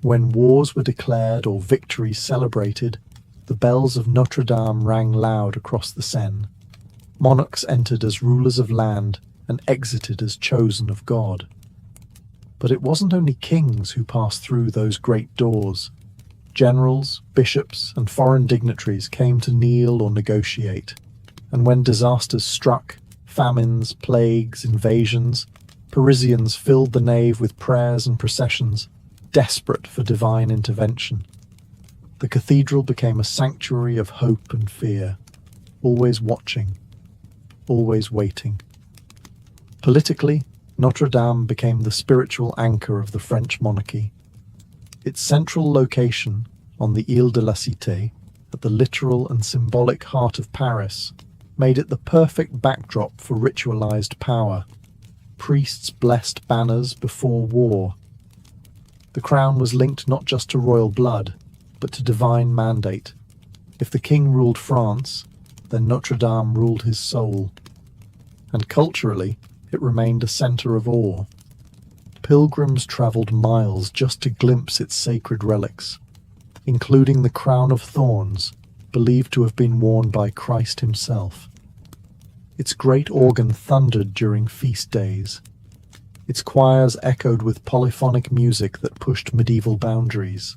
When wars were declared or victories celebrated, the bells of Notre Dame rang loud across the Seine. Monarchs entered as rulers of land and exited as chosen of God. But it wasn't only kings who passed through those great doors. Generals, bishops, and foreign dignitaries came to kneel or negotiate. And when disasters struck, famines, plagues, invasions, Parisians filled the nave with prayers and processions, desperate for divine intervention. The cathedral became a sanctuary of hope and fear, always watching, always waiting. Politically, Notre Dame became the spiritual anchor of the French monarchy. Its central location on the Ile de la Cité, at the literal and symbolic heart of Paris, made it the perfect backdrop for ritualized power. Priests blessed banners before war. The crown was linked not just to royal blood, but to divine mandate. If the king ruled France, then Notre Dame ruled his soul. And culturally, it remained a center of awe. Pilgrims traveled miles just to glimpse its sacred relics, including the crown of thorns, believed to have been worn by Christ himself. Its great organ thundered during feast days. Its choirs echoed with polyphonic music that pushed medieval boundaries.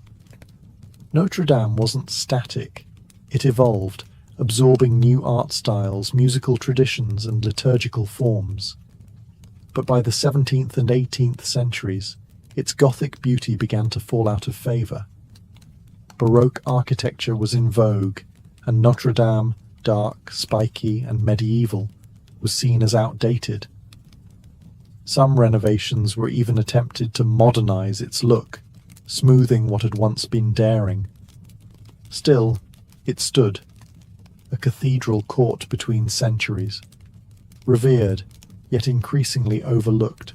Notre Dame wasn't static. It evolved, absorbing new art styles, musical traditions, and liturgical forms. But by the 17th and 18th centuries, its Gothic beauty began to fall out of favour. Baroque architecture was in vogue, and Notre Dame, dark, spiky, and medieval, was seen as outdated. Some renovations were even attempted to modernize its look, smoothing what had once been daring. Still, it stood, a cathedral caught between centuries, revered, yet increasingly overlooked.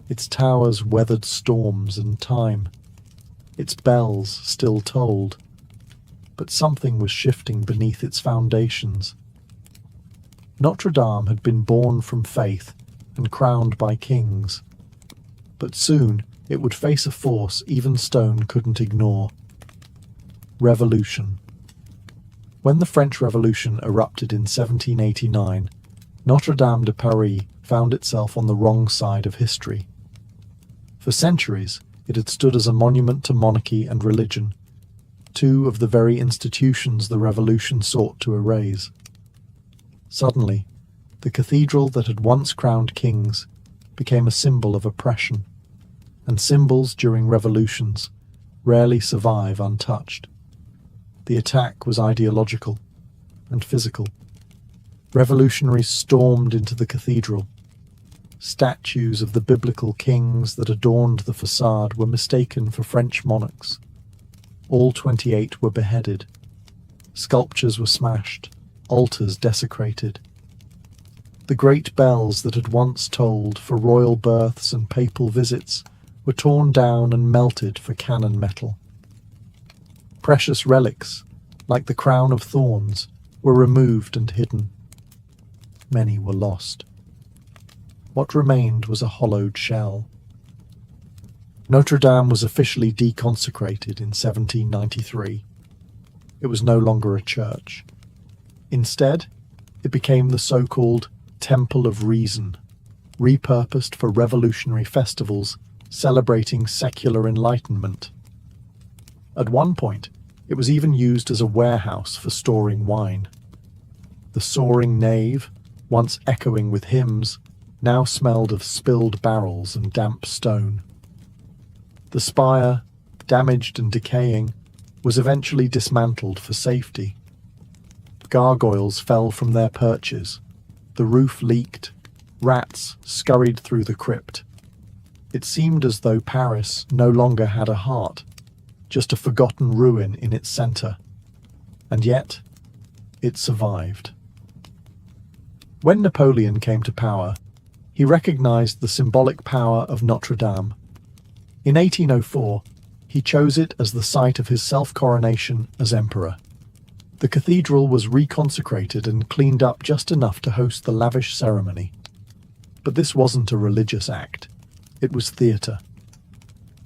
Its towers weathered storms and time. Its bells still tolled. But something was shifting beneath its foundations. Notre Dame had been born from faith and crowned by kings. But soon it would face a force even stone couldn't ignore. Revolution. When the French Revolution erupted in 1789, Notre Dame de Paris found itself on the wrong side of history. For centuries, it had stood as a monument to monarchy and religion, two of the very institutions the Revolution sought to erase. Suddenly, the cathedral that had once crowned kings became a symbol of oppression. and symbols during revolutions rarely survive untouched. The attack was ideological and physical. Revolutionaries stormed into the cathedral. Statues of the biblical kings that adorned the facade were mistaken for French monarchs. All 28 were beheaded. Sculptures were smashed, altars desecrated. The great bells that had once tolled for royal births and papal visits were torn down and melted for cannon metal. Precious relics, like the crown of thorns, were removed and hidden. Many were lost. What remained was a hollowed shell. Notre Dame was officially deconsecrated in 1793. It was no longer a church. Instead, it became the so-called Temple of Reason, repurposed for revolutionary festivals celebrating secular enlightenment. At one point, it was even used as a warehouse for storing wine. The soaring nave, once echoing with hymns, now smelled of spilled barrels and damp stone. The spire, damaged and decaying, was eventually dismantled for safety. Gargoyles fell from their perches. The roof leaked. Rats scurried through the crypt. It seemed as though Paris no longer had a heart, just a forgotten ruin in its center. And yet, it survived. When Napoleon came to power, he recognized the symbolic power of Notre Dame. In 1804, he chose it as the site of his self-coronation as emperor. The cathedral was reconsecrated and cleaned up just enough to host the lavish ceremony. But this wasn't a religious act. It was theatre.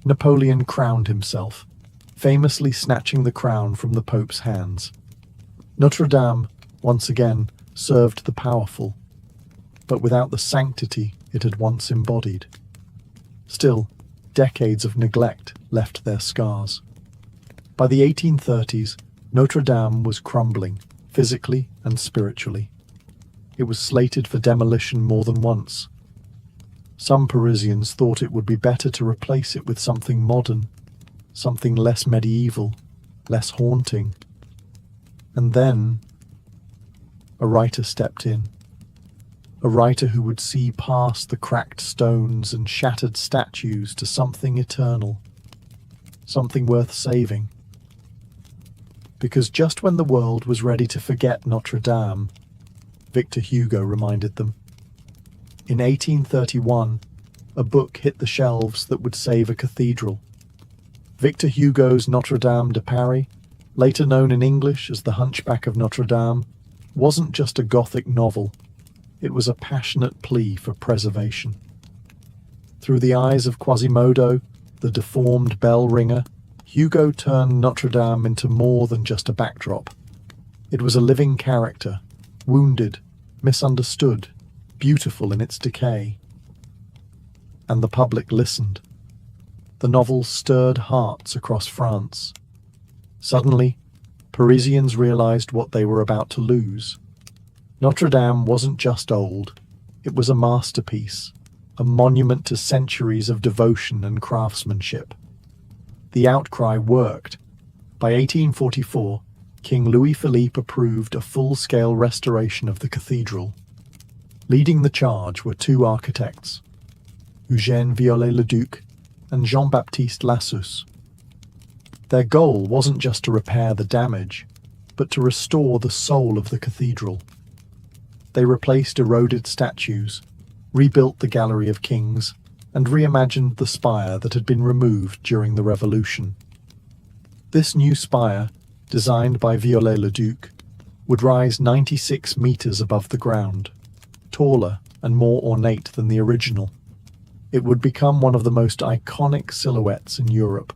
Napoleon crowned himself, famously snatching the crown from the Pope's hands. Notre Dame, once again, served the powerful, but without the sanctity it had once embodied. Still, decades of neglect left their scars. By the 1830s, Notre Dame was crumbling, physically and spiritually. It was slated for demolition more than once. Some Parisians thought it would be better to replace it with something modern, something less medieval, less haunting. And then, a writer stepped in. A writer who would see past the cracked stones and shattered statues to something eternal, something worth saving. Because just when the world was ready to forget Notre Dame, Victor Hugo reminded them. In 1831, a book hit the shelves that would save a cathedral. Victor Hugo's Notre Dame de Paris, later known in English as The Hunchback of Notre Dame, wasn't just a Gothic novel. It was a passionate plea for preservation. Through the eyes of Quasimodo, the deformed bell ringer, Hugo turned Notre Dame into more than just a backdrop. It was a living character, wounded, misunderstood, beautiful in its decay. And the public listened. The novel stirred hearts across France. Suddenly, Parisians realized what they were about to lose. Notre Dame wasn't just old, it was a masterpiece, a monument to centuries of devotion and craftsmanship. The outcry worked. By 1844, King Louis-Philippe approved a full-scale restoration of the cathedral. Leading the charge were two architects, Eugène Viollet-le-Duc and Jean-Baptiste Lassus. Their goal wasn't just to repair the damage, but to restore the soul of the cathedral. They replaced eroded statues, rebuilt the Gallery of Kings, and reimagined the spire that had been removed during the Revolution. This new spire, designed by Viollet-le-Duc, would rise 96 meters above the ground, taller and more ornate than the original. It would become one of the most iconic silhouettes in Europe.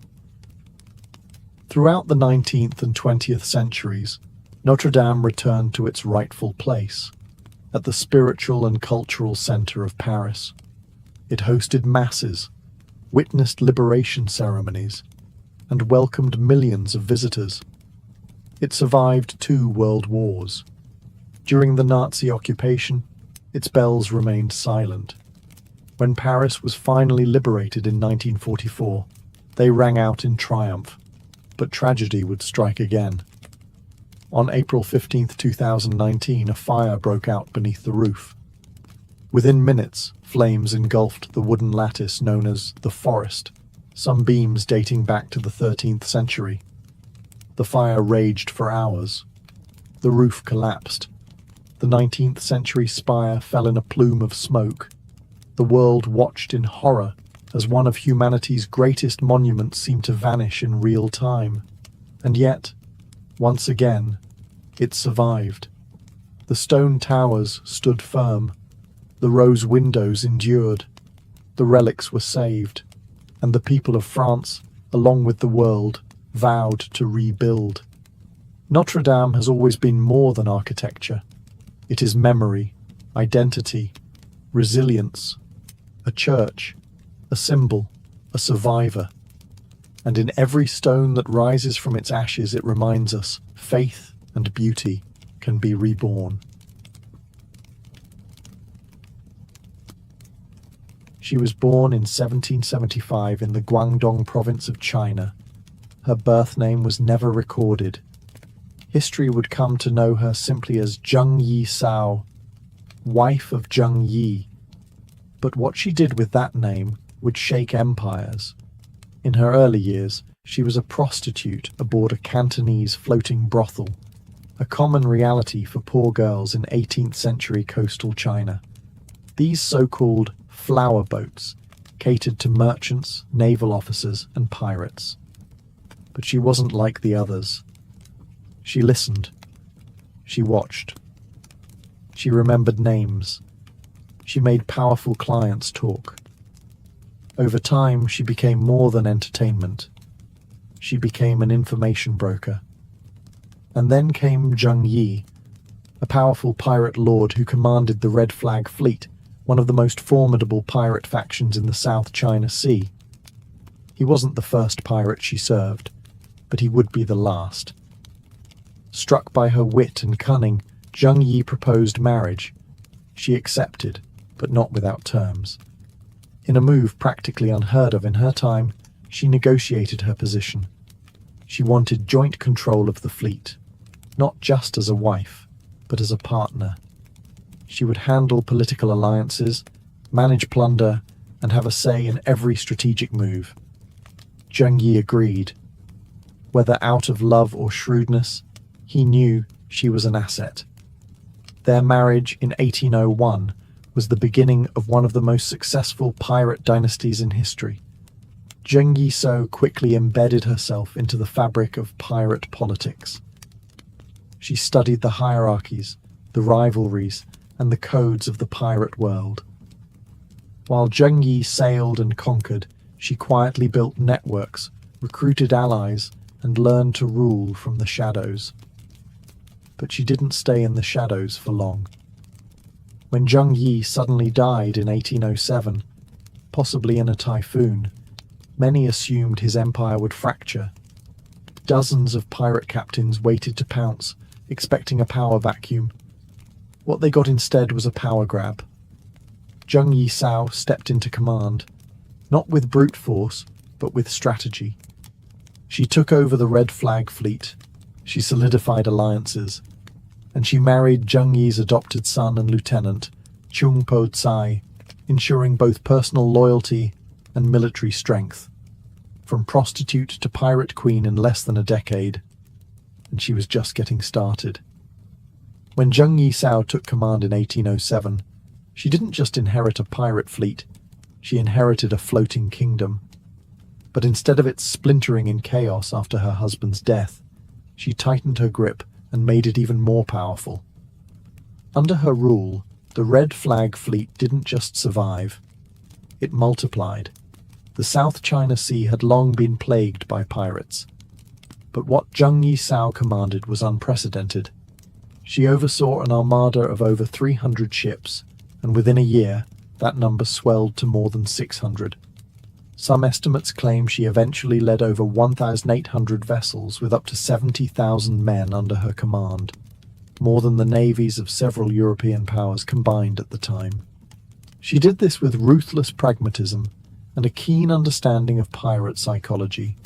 Throughout the 19th and 20th centuries, Notre Dame returned to its rightful place, at the spiritual and cultural center of Paris. It hosted masses, witnessed liberation ceremonies, and welcomed millions of visitors. It survived 2 world wars. During the Nazi occupation, its bells remained silent. When Paris was finally liberated in 1944, they rang out in triumph, but tragedy would strike again. On April 15, 2019, a fire broke out beneath the roof. Within minutes, flames engulfed the wooden lattice known as the forest, some beams dating back to the 13th century. The fire raged for hours. The roof collapsed. The 19th century spire fell in a plume of smoke. The world watched in horror as one of humanity's greatest monuments seemed to vanish in real time. And yet, once again, it survived. The stone towers stood firm. The rose windows endured. The relics were saved. And the people of France, along with the world, vowed to rebuild. Notre Dame has always been more than architecture. It is memory, identity, resilience, a church, a symbol, a survivor. And in every stone that rises from its ashes, it reminds us faith and beauty can be reborn. She was born in 1775 in the Guangdong province of China. Her birth name was never recorded. History would come to know her simply as Zheng Yi Sao, wife of Zheng Yi. But what she did with that name would shake empires. In her early years, she was a prostitute aboard a Cantonese floating brothel, a common reality for poor girls in 18th century coastal China. These so-called flower boats catered to merchants, naval officers, and pirates. But she wasn't like the others. She listened. She watched. She remembered names. She made powerful clients talk. Over time, she became more than entertainment. She became an information broker. And then came Zheng Yi, a powerful pirate lord who commanded the Red Flag Fleet, one of the most formidable pirate factions in the South China Sea. He wasn't the first pirate she served, but he would be the last. Struck by her wit and cunning, Zheng Yi proposed marriage. She accepted, but not without terms. In a move practically unheard of in her time, she negotiated her position. She wanted joint control of the fleet, not just as a wife, but as a partner. She would handle political alliances, manage plunder, and have a say in every strategic move. Zheng Yi agreed. Whether out of love or shrewdness, he knew she was an asset. Their marriage in 1801 was the beginning of one of the most successful pirate dynasties in history. Zheng Yi So quickly embedded herself into the fabric of pirate politics. She studied the hierarchies, the rivalries, and the codes of the pirate world. While Zheng Yi sailed and conquered, she quietly built networks, recruited allies, and learned to rule from the shadows. But she didn't stay in the shadows for long. When Zheng Yi suddenly died in 1807, possibly in a typhoon, many assumed his empire would fracture. Dozens of pirate captains waited to pounce, expecting a power vacuum. What they got instead was a power grab. Zheng Yi Sao stepped into command, not with brute force, but with strategy. She took over the Red Flag Fleet, she solidified alliances, and she married Zheng Yi's adopted son and lieutenant, Chung Po Tsai, ensuring both personal loyalty and military strength. From prostitute to pirate queen in less than a decade, and she was just getting started. When Zheng Yi Sao took command in 1807, she didn't just inherit a pirate fleet, she inherited a floating kingdom. But instead of it splintering in chaos after her husband's death, she tightened her grip and made it even more powerful. Under her rule, the Red Flag Fleet didn't just survive, it multiplied. The South China Sea had long been plagued by pirates. But what Zheng Yi Sao commanded was unprecedented. She oversaw an armada of over 300 ships, and within a year, that number swelled to more than 600. Some estimates claim she eventually led over 1,800 vessels with up to 70,000 men under her command, more than the navies of several European powers combined at the time. She did this with ruthless pragmatism and a keen understanding of pirate psychology.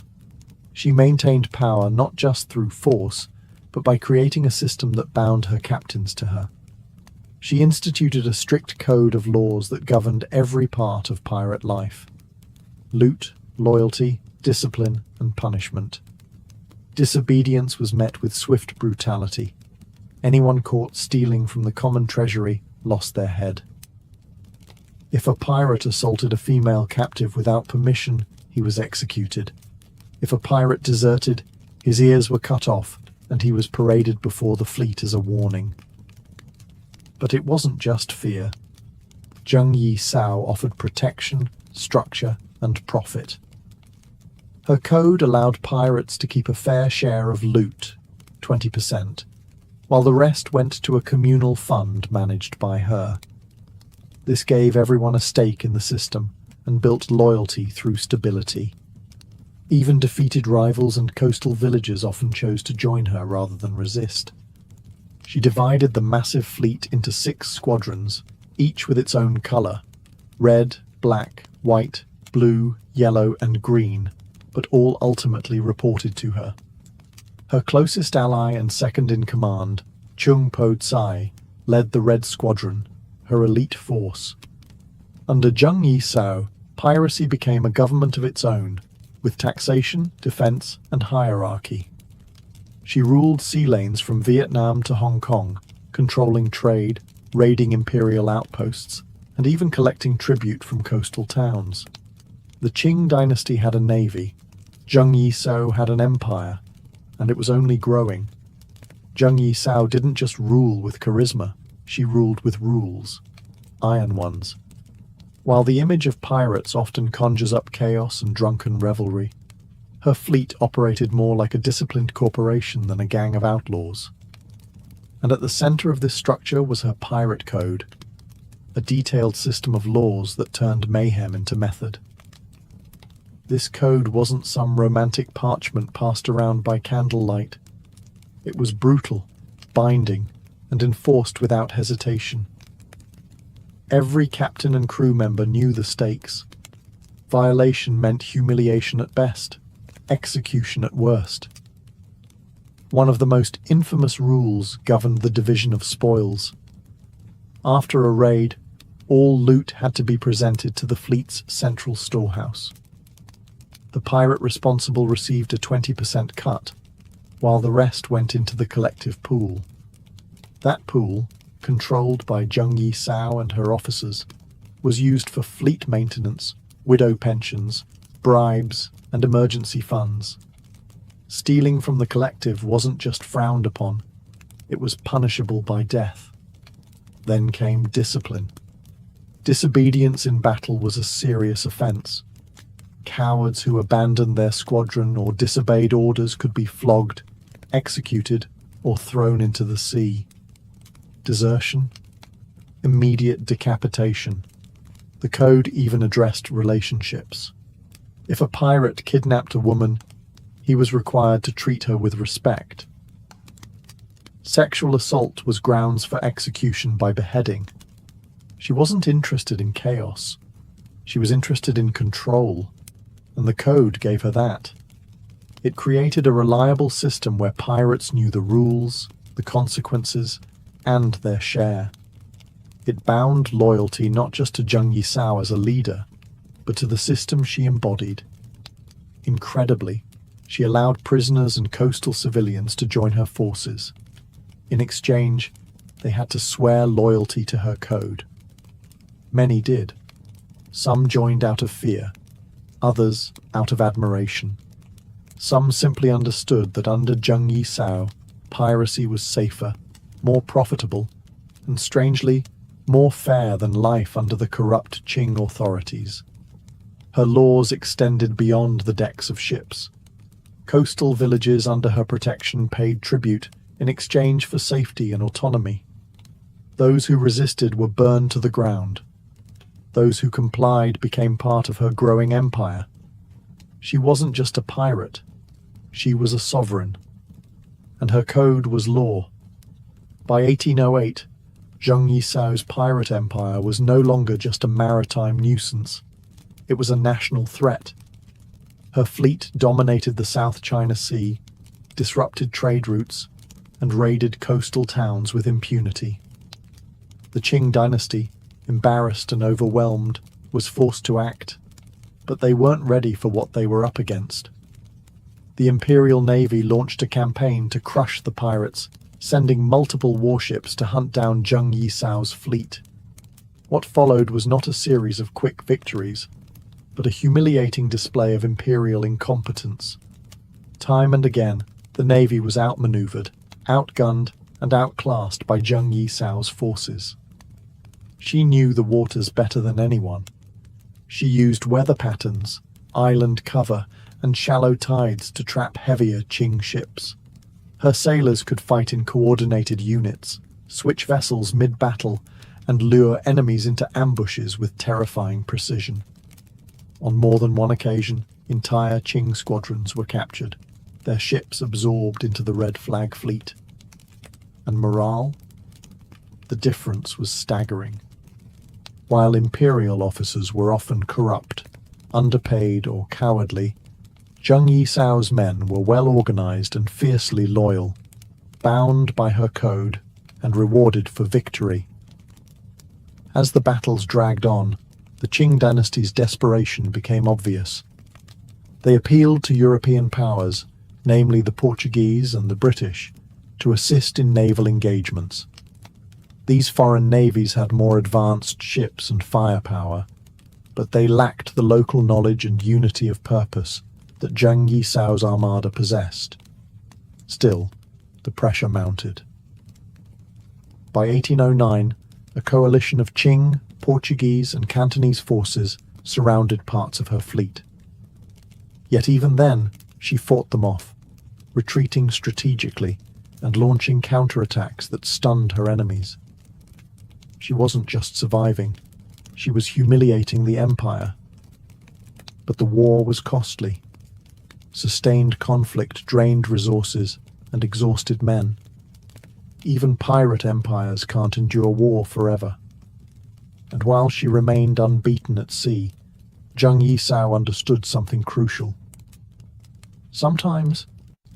She maintained power not just through force, but by creating a system that bound her captains to her. She instituted a strict code of laws that governed every part of pirate life: loot, loyalty, discipline, and punishment. Disobedience was met with swift brutality. Anyone caught stealing from the common treasury lost their head. If a pirate assaulted a female captive without permission, he was executed. If a pirate deserted, his ears were cut off and he was paraded before the fleet as a warning. But it wasn't just fear. Zheng Yi Sao offered protection, structure, and profit. Her code allowed pirates to keep a fair share of loot, 20%, while the rest went to a communal fund managed by her. This gave everyone a stake in the system and built loyalty through stability. Even defeated rivals and coastal villagers often chose to join her rather than resist. She divided the massive fleet into 6 squadrons, each with its own color: red, black, white, blue, yellow, and green, but all ultimately reported to her. Her closest ally and second in command, Chung Po Tsai, led the Red Squadron, her elite force. Under Zheng Yi Sao, piracy became a government of its own, with taxation, defense, and hierarchy. She ruled sea lanes from Vietnam to Hong Kong, controlling trade, raiding imperial outposts, and even collecting tribute from coastal towns. The Qing dynasty had a navy. Zheng Yi Sao had an empire, and it was only growing. Zheng Yi Sao didn't just rule with charisma, she ruled with rules. Iron ones. While the image of pirates often conjures up chaos and drunken revelry, her fleet operated more like a disciplined corporation than a gang of outlaws. And at the center of this structure was her pirate code, a detailed system of laws that turned mayhem into method. This code wasn't some romantic parchment passed around by candlelight. It was brutal, binding, and enforced without hesitation. Every captain and crew member knew the stakes. Violation meant humiliation at best, execution at worst. One of the most infamous rules governed the division of spoils. After a raid, all loot had to be presented to the fleet's central storehouse. The pirate responsible received a 20% cut, while the rest went into the collective pool. That pool, controlled by Zheng Yi Sao and her officers, was used for fleet maintenance, widow pensions, bribes, and emergency funds. Stealing from the collective wasn't just frowned upon, it was punishable by death. Then came discipline. Disobedience in battle was a serious offense. Cowards who abandoned their squadron or disobeyed orders could be flogged, executed, or thrown into the sea. Desertion? Immediate decapitation. The code even addressed relationships. If a pirate kidnapped a woman, he was required to treat her with respect. Sexual assault was grounds for execution by beheading. She wasn't interested in chaos. She was interested in control, and the code gave her that. It created a reliable system where pirates knew the rules, the consequences, and their share. It bound loyalty not just to Zheng Yi Sao as a leader, but to the system she embodied. Incredibly, she allowed prisoners and coastal civilians to join her forces. In exchange, they had to swear loyalty to her code. Many did. Some joined out of fear, others out of admiration. Some simply understood that under Zheng Yi Sao, piracy was safer, more profitable, and strangely, more fair than life under the corrupt Qing authorities. Her laws extended beyond the decks of ships. Coastal villages under her protection paid tribute in exchange for safety and autonomy. Those who resisted were burned to the ground. Those who complied became part of her growing empire. She wasn't just a pirate. She was a sovereign. And her code was law. By 1808, Zheng Yisao's pirate empire was no longer just a maritime nuisance. It was a national threat. Her fleet dominated the South China Sea, disrupted trade routes, and raided coastal towns with impunity. The Qing dynasty, embarrassed and overwhelmed, was forced to act, but they weren't ready for what they were up against. The Imperial Navy launched a campaign to crush the pirates, sending multiple warships to hunt down Zheng Yisao's fleet. What followed was not a series of quick victories, but a humiliating display of imperial incompetence. Time and again, the Navy was outmaneuvered, outgunned, and outclassed by Zheng Yisao's forces. She knew the waters better than anyone. She used weather patterns, island cover, and shallow tides to trap heavier Qing ships. Her sailors could fight in coordinated units, switch vessels mid-battle, and lure enemies into ambushes with terrifying precision. On more than one occasion, entire Qing squadrons were captured, their ships absorbed into the Red Flag fleet. And morale? The difference was staggering. While imperial officers were often corrupt, underpaid, or cowardly, Zheng Yisao's men were well organized and fiercely loyal, bound by her code and rewarded for victory. As the battles dragged on, the Qing dynasty's desperation became obvious. They appealed to European powers, namely the Portuguese and the British, to assist in naval engagements. These foreign navies had more advanced ships and firepower, but they lacked the local knowledge and unity of purpose that Zheng Yisao's armada possessed. Still, the pressure mounted. By 1809, a coalition of Qing, Portuguese, and Cantonese forces surrounded parts of her fleet. Yet even then, she fought them off, retreating strategically and launching counterattacks that stunned her enemies. She wasn't just surviving, she was humiliating the empire. But the war was costly. Sustained conflict drained resources and exhausted men. Even pirate empires can't endure war forever. And while she remained unbeaten at sea, Zheng Yisao understood something crucial. Sometimes,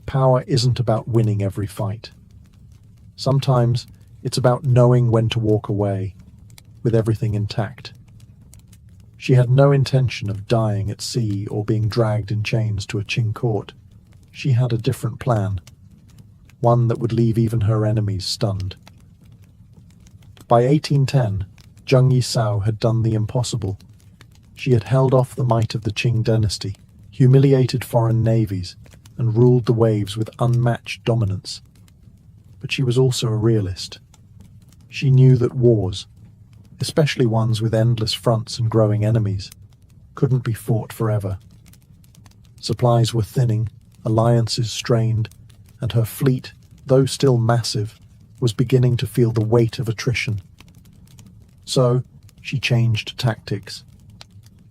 power isn't about winning every fight. Sometimes, it's about knowing when to walk away, with everything intact. She had no intention of dying at sea or being dragged in chains to a Qing court. She had a different plan, one that would leave even her enemies stunned. By 1810, Zheng Yisao had done the impossible. She had held off the might of the Qing dynasty, humiliated foreign navies, and ruled the waves with unmatched dominance. But she was also a realist. She knew that wars, especially ones with endless fronts and growing enemies, couldn't be fought forever. Supplies were thinning, alliances strained, and her fleet, though still massive, was beginning to feel the weight of attrition. So, she changed tactics.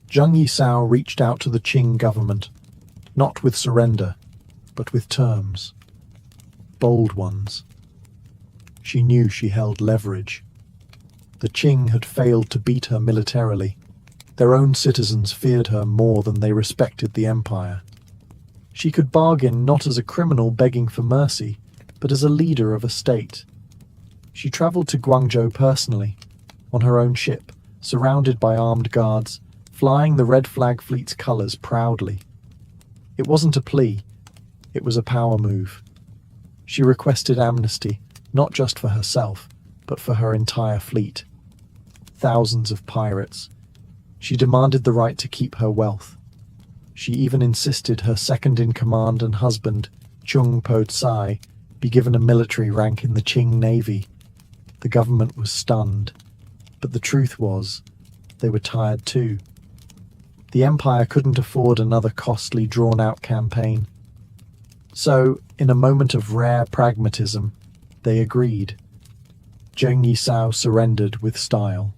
Zheng Yisao reached out to the Qing government, not with surrender, but with terms. Bold ones. She knew she held leverage. The Qing had failed to beat her militarily. Their own citizens feared her more than they respected the empire. She could bargain not as a criminal begging for mercy, but as a leader of a state. She traveled to Guangzhou personally, on her own ship, surrounded by armed guards, flying the Red Flag Fleet's colors proudly. It wasn't a plea, it was a power move. She requested amnesty, not just for herself, but for her entire fleet. Thousands of pirates. She demanded the right to keep her wealth. She even insisted her second-in-command and husband, Chung Po-tsai, be given a military rank in the Qing Navy. The government was stunned, but the truth was, they were tired too. The empire couldn't afford another costly, drawn-out campaign. So, in a moment of rare pragmatism, they agreed. Zheng Yisao surrendered with style.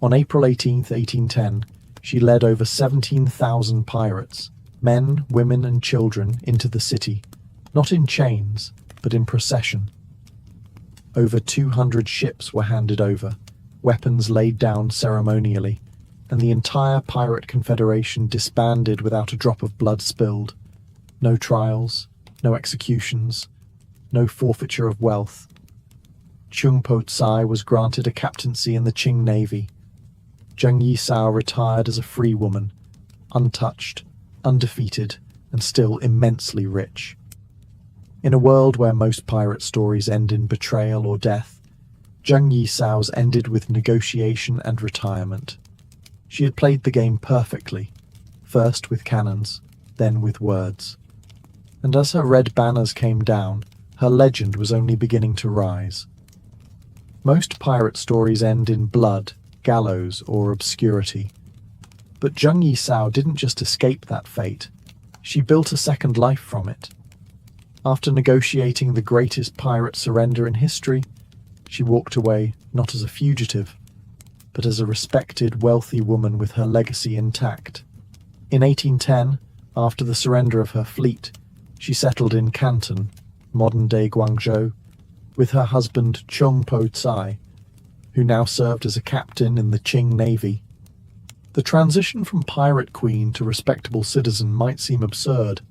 On April 18, 1810, she led over 17,000 pirates, men, women, and children, into the city, not in chains, but in procession. Over 200 ships were handed over, weapons laid down ceremonially, and the entire pirate confederation disbanded without a drop of blood spilled. No trials, no executions, no forfeiture of wealth. Chung Po Tsai was granted a captaincy in the Qing Navy. Zheng Yisao retired as a free woman, untouched, undefeated, and still immensely rich. In a world where most pirate stories end in betrayal or death, Zheng Yisao's ended with negotiation and retirement. She had played the game perfectly, first with cannons, then with words. And as her red banners came down, her legend was only beginning to rise. Most pirate stories end in blood, gallows, or obscurity. But Zheng Yisao didn't just escape that fate, she built a second life from it. After negotiating the greatest pirate surrender in history, she walked away not as a fugitive, but as a respected, wealthy woman with her legacy intact. In 1810, after the surrender of her fleet, she settled in Canton, modern-day Guangzhou, with her husband Chung Po Tsai, who now served as a captain in the Qing Navy. The transition from pirate queen to respectable citizen might seem absurd,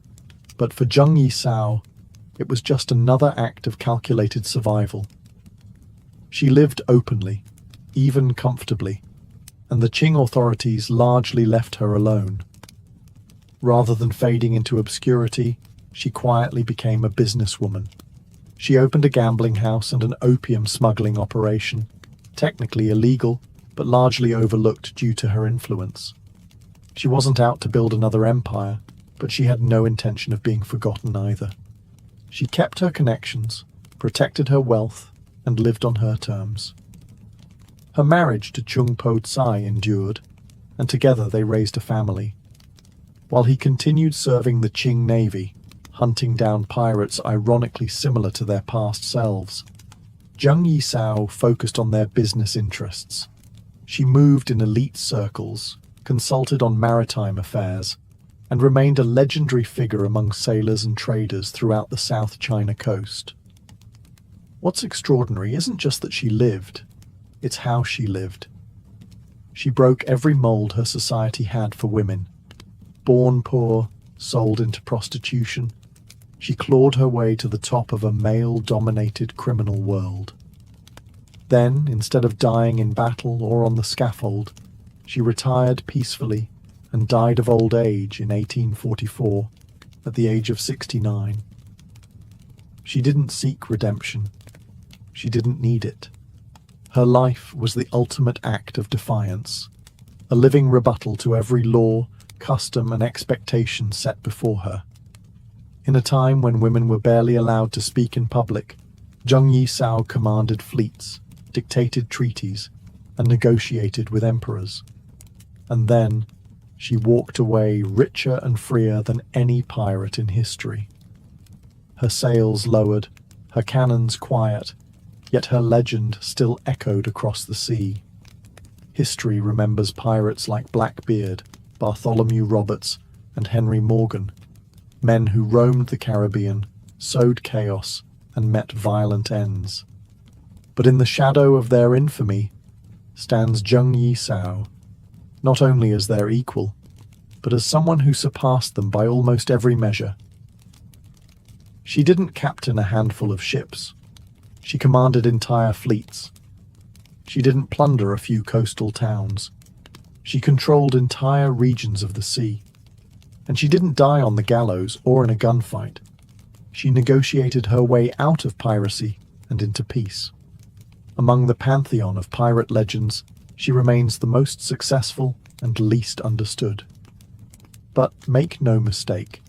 but for Zheng Yisao, it was just another act of calculated survival. She lived openly, even comfortably, and the Qing authorities largely left her alone. Rather than fading into obscurity, she quietly became a businesswoman. She opened a gambling house and an opium smuggling operation, technically illegal, but largely overlooked due to her influence. She wasn't out to build another empire, but she had no intention of being forgotten either. She kept her connections, protected her wealth, and lived on her terms. Her marriage to Chung Po Tsai endured, and together they raised a family. While he continued serving the Qing Navy, hunting down pirates ironically similar to their past selves, Zheng Yisao focused on their business interests. She moved in elite circles, consulted on maritime affairs, and remained a legendary figure among sailors and traders throughout the South China coast. What's extraordinary isn't just that she lived, it's how she lived. She broke every mold her society had for women. Born poor, sold into prostitution, she clawed her way to the top of a male-dominated criminal world. Then, instead of dying in battle or on the scaffold, she retired peacefully and died of old age in 1844, at the age of 69. She didn't seek redemption. She didn't need it. Her life was the ultimate act of defiance, a living rebuttal to every law, custom, and expectation set before her. In a time when women were barely allowed to speak in public, Zheng Yisao commanded fleets, dictated treaties, and negotiated with emperors. And then, she walked away richer and freer than any pirate in history. Her sails lowered, her cannons quiet, yet her legend still echoed across the sea. History remembers pirates like Blackbeard, Bartholomew Roberts, and Henry Morgan, men who roamed the Caribbean, sowed chaos, and met violent ends. But in the shadow of their infamy stands Zheng Yisao, not only as their equal, but as someone who surpassed them by almost every measure. She didn't captain a handful of ships. She commanded entire fleets. She didn't plunder a few coastal towns. She controlled entire regions of the sea. And she didn't die on the gallows or in a gunfight. She negotiated her way out of piracy and into peace. Among the pantheon of pirate legends, she remains the most successful and least understood. But make no mistake,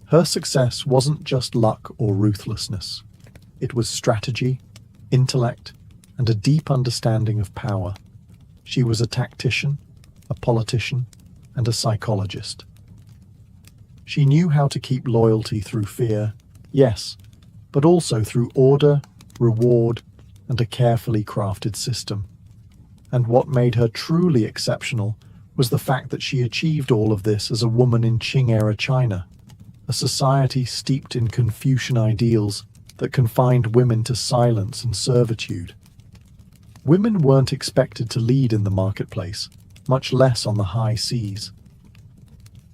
her success wasn't just luck or ruthlessness. It was strategy, intellect, and a deep understanding of power. She was a tactician, a politician, and a psychologist. She knew how to keep loyalty through fear, yes, but also through order, reward, and a carefully crafted system. And what made her truly exceptional was the fact that she achieved all of this as a woman in Qing-era China, a society steeped in Confucian ideals that confined women to silence and servitude. Women weren't expected to lead in the marketplace, much less on the high seas.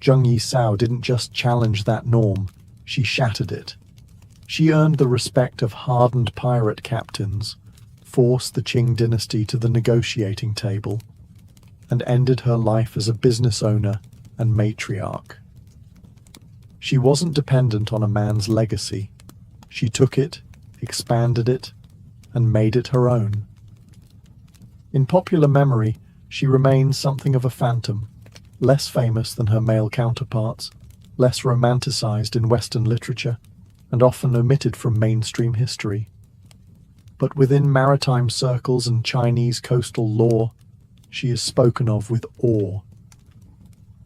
Zheng Yisao didn't just challenge that norm, she shattered it. She earned the respect of hardened pirate captains, forced the Qing dynasty to the negotiating table, and ended her life as a business owner and matriarch. She wasn't dependent on a man's legacy. She took it, expanded it, and made it her own. In popular memory, she remains something of a phantom, less famous than her male counterparts, less romanticized in Western literature, and often omitted from mainstream history. But within maritime circles and Chinese coastal lore, she is spoken of with awe.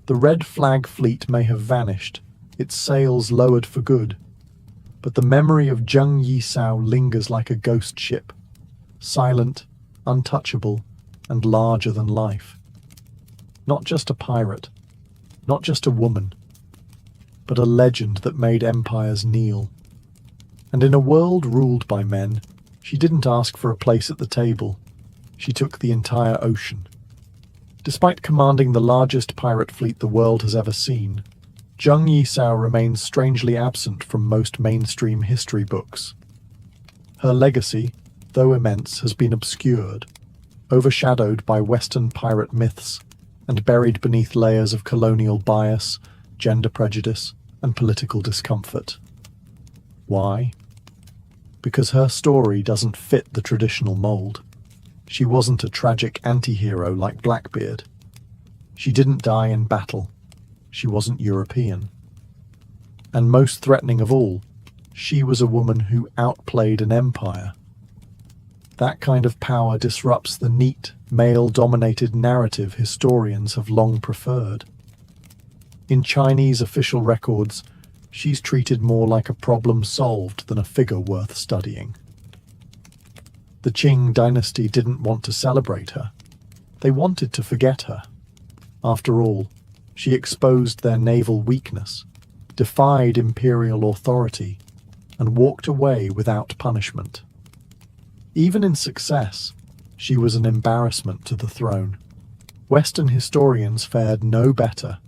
The Red Flag fleet may have vanished, its sails lowered for good, but the memory of Zheng Yisao lingers like a ghost ship, silent, untouchable, and larger than life. Not just a pirate, not just a woman, but a legend that made empires kneel. And in a world ruled by men, she didn't ask for a place at the table. She took the entire ocean. Despite commanding the largest pirate fleet the world has ever seen, Zheng Yisao remains strangely absent from most mainstream history books. Her legacy, though immense, has been obscured, overshadowed by Western pirate myths, and buried beneath layers of colonial bias, gender prejudice, and political discomfort. Why? Because her story doesn't fit the traditional mold. She wasn't a tragic anti-hero like Blackbeard. She didn't die in battle. She wasn't European. And most threatening of all, she was a woman who outplayed an empire. That kind of power disrupts the neat, male-dominated narrative historians have long preferred. In Chinese official records, she's treated more like a problem solved than a figure worth studying. The Qing dynasty didn't want to celebrate her. They wanted to forget her. After all, she exposed their naval weakness, defied imperial authority, and walked away without punishment. Even in success, she was an embarrassment to the throne. Western historians fared no better.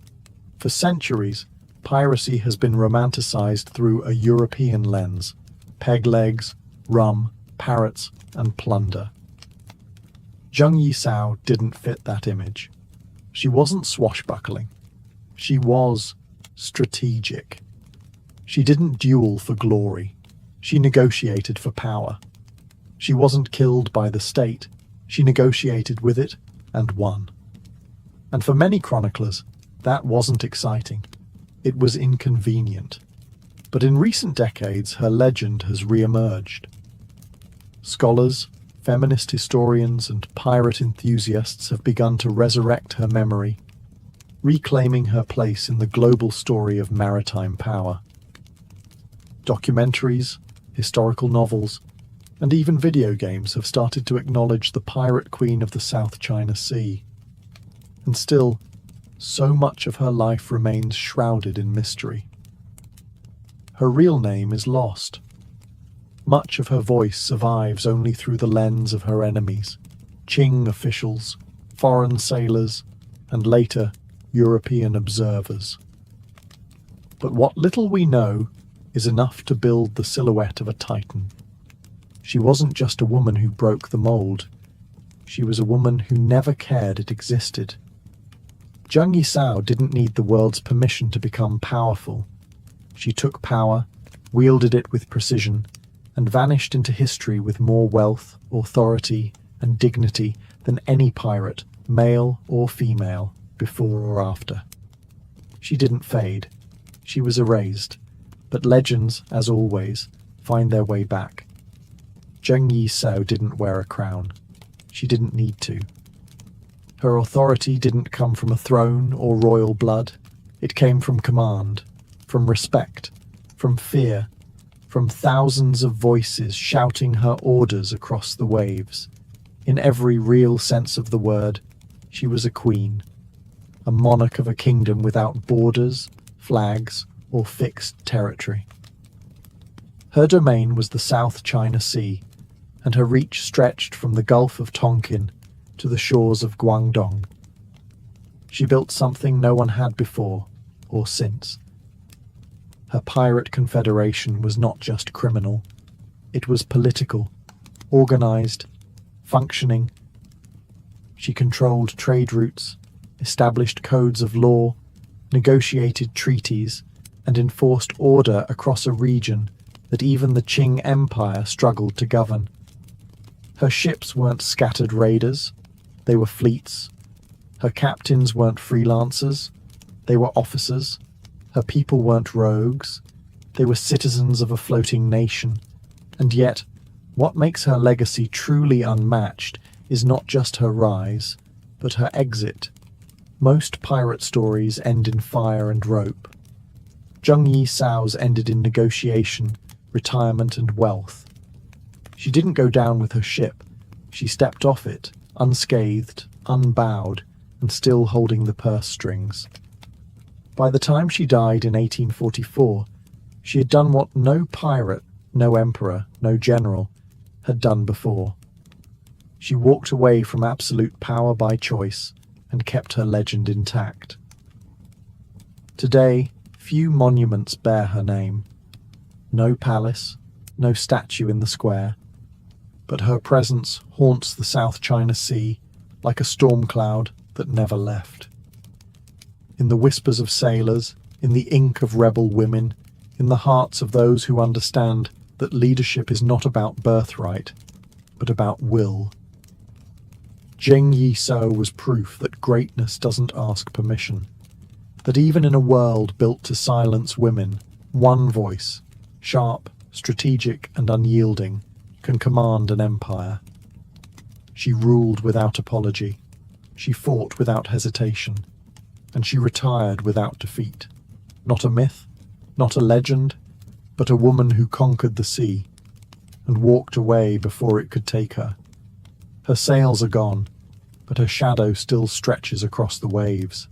For centuries, piracy has been romanticized through a European lens: peg legs, rum, parrots, and plunder. Zheng Yisao didn't fit that image. She wasn't swashbuckling. She was strategic. She didn't duel for glory. She negotiated for power. She wasn't killed by the state. She negotiated with it and won. And for many chroniclers, that wasn't exciting. It was inconvenient. But in recent decades, her legend has re-emerged. Scholars, feminist historians, and pirate enthusiasts have begun to resurrect her memory, reclaiming her place in the global story of maritime power. Documentaries, historical novels, and even video games have started to acknowledge the pirate queen of the South China Sea. And still, so much of her life remains shrouded in mystery. Her real name is lost. Much of her voice survives only through the lens of her enemies, Qing officials, foreign sailors, and later, European observers. But what little we know is enough to build the silhouette of a titan. She wasn't just a woman who broke the mold. She was a woman who never cared it existed. Zheng Yisao didn't need the world's permission to become powerful. She took power, wielded it with precision, and vanished into history with more wealth, authority, and dignity than any pirate, male or female, before or after. She didn't fade. She was erased. But legends, as always, find their way back. Zheng Yisao didn't wear a crown. She didn't need to. Her authority didn't come from a throne or royal blood. It came from command, from respect, from fear, from thousands of voices shouting her orders across the waves. In every real sense of the word, she was a queen, a monarch of a kingdom without borders, flags, or fixed territory. Her domain was the South China Sea, and her reach stretched from the Gulf of Tonkin to the shores of Guangdong. She built something no one had before or since. Her pirate confederation was not just criminal, it was political, organized, functioning. She controlled trade routes, established codes of law, negotiated treaties, and enforced order across a region that even the Qing Empire struggled to govern. Her ships weren't scattered raiders, they were fleets. Her captains weren't freelancers, they were officers. Her people weren't rogues, they were citizens of a floating nation. And yet, what makes her legacy truly unmatched is not just her rise, but her exit. Most pirate stories end in fire and rope. Zheng Yi Sao's ended in negotiation, retirement, and wealth. She didn't go down with her ship. She stepped off it, unscathed, unbowed, and still holding the purse strings. By the time she died in 1844, she had done what no pirate, no emperor, no general had done before. She walked away from absolute power by choice and kept her legend intact. Today, few monuments bear her name. No palace, no statue in the square, but her presence haunts the South China Sea like a storm cloud that never left. In the whispers of sailors, in the ink of rebel women, in the hearts of those who understand that leadership is not about birthright, but about will. Zheng Yi Sao was proof that greatness doesn't ask permission, that even in a world built to silence women, one voice, sharp, strategic, and unyielding, can command an empire. She ruled without apology, she fought without hesitation, and she retired without defeat. Not a myth, not a legend, but a woman who conquered the sea and walked away before it could take her. Her sails are gone, but her shadow still stretches across the waves.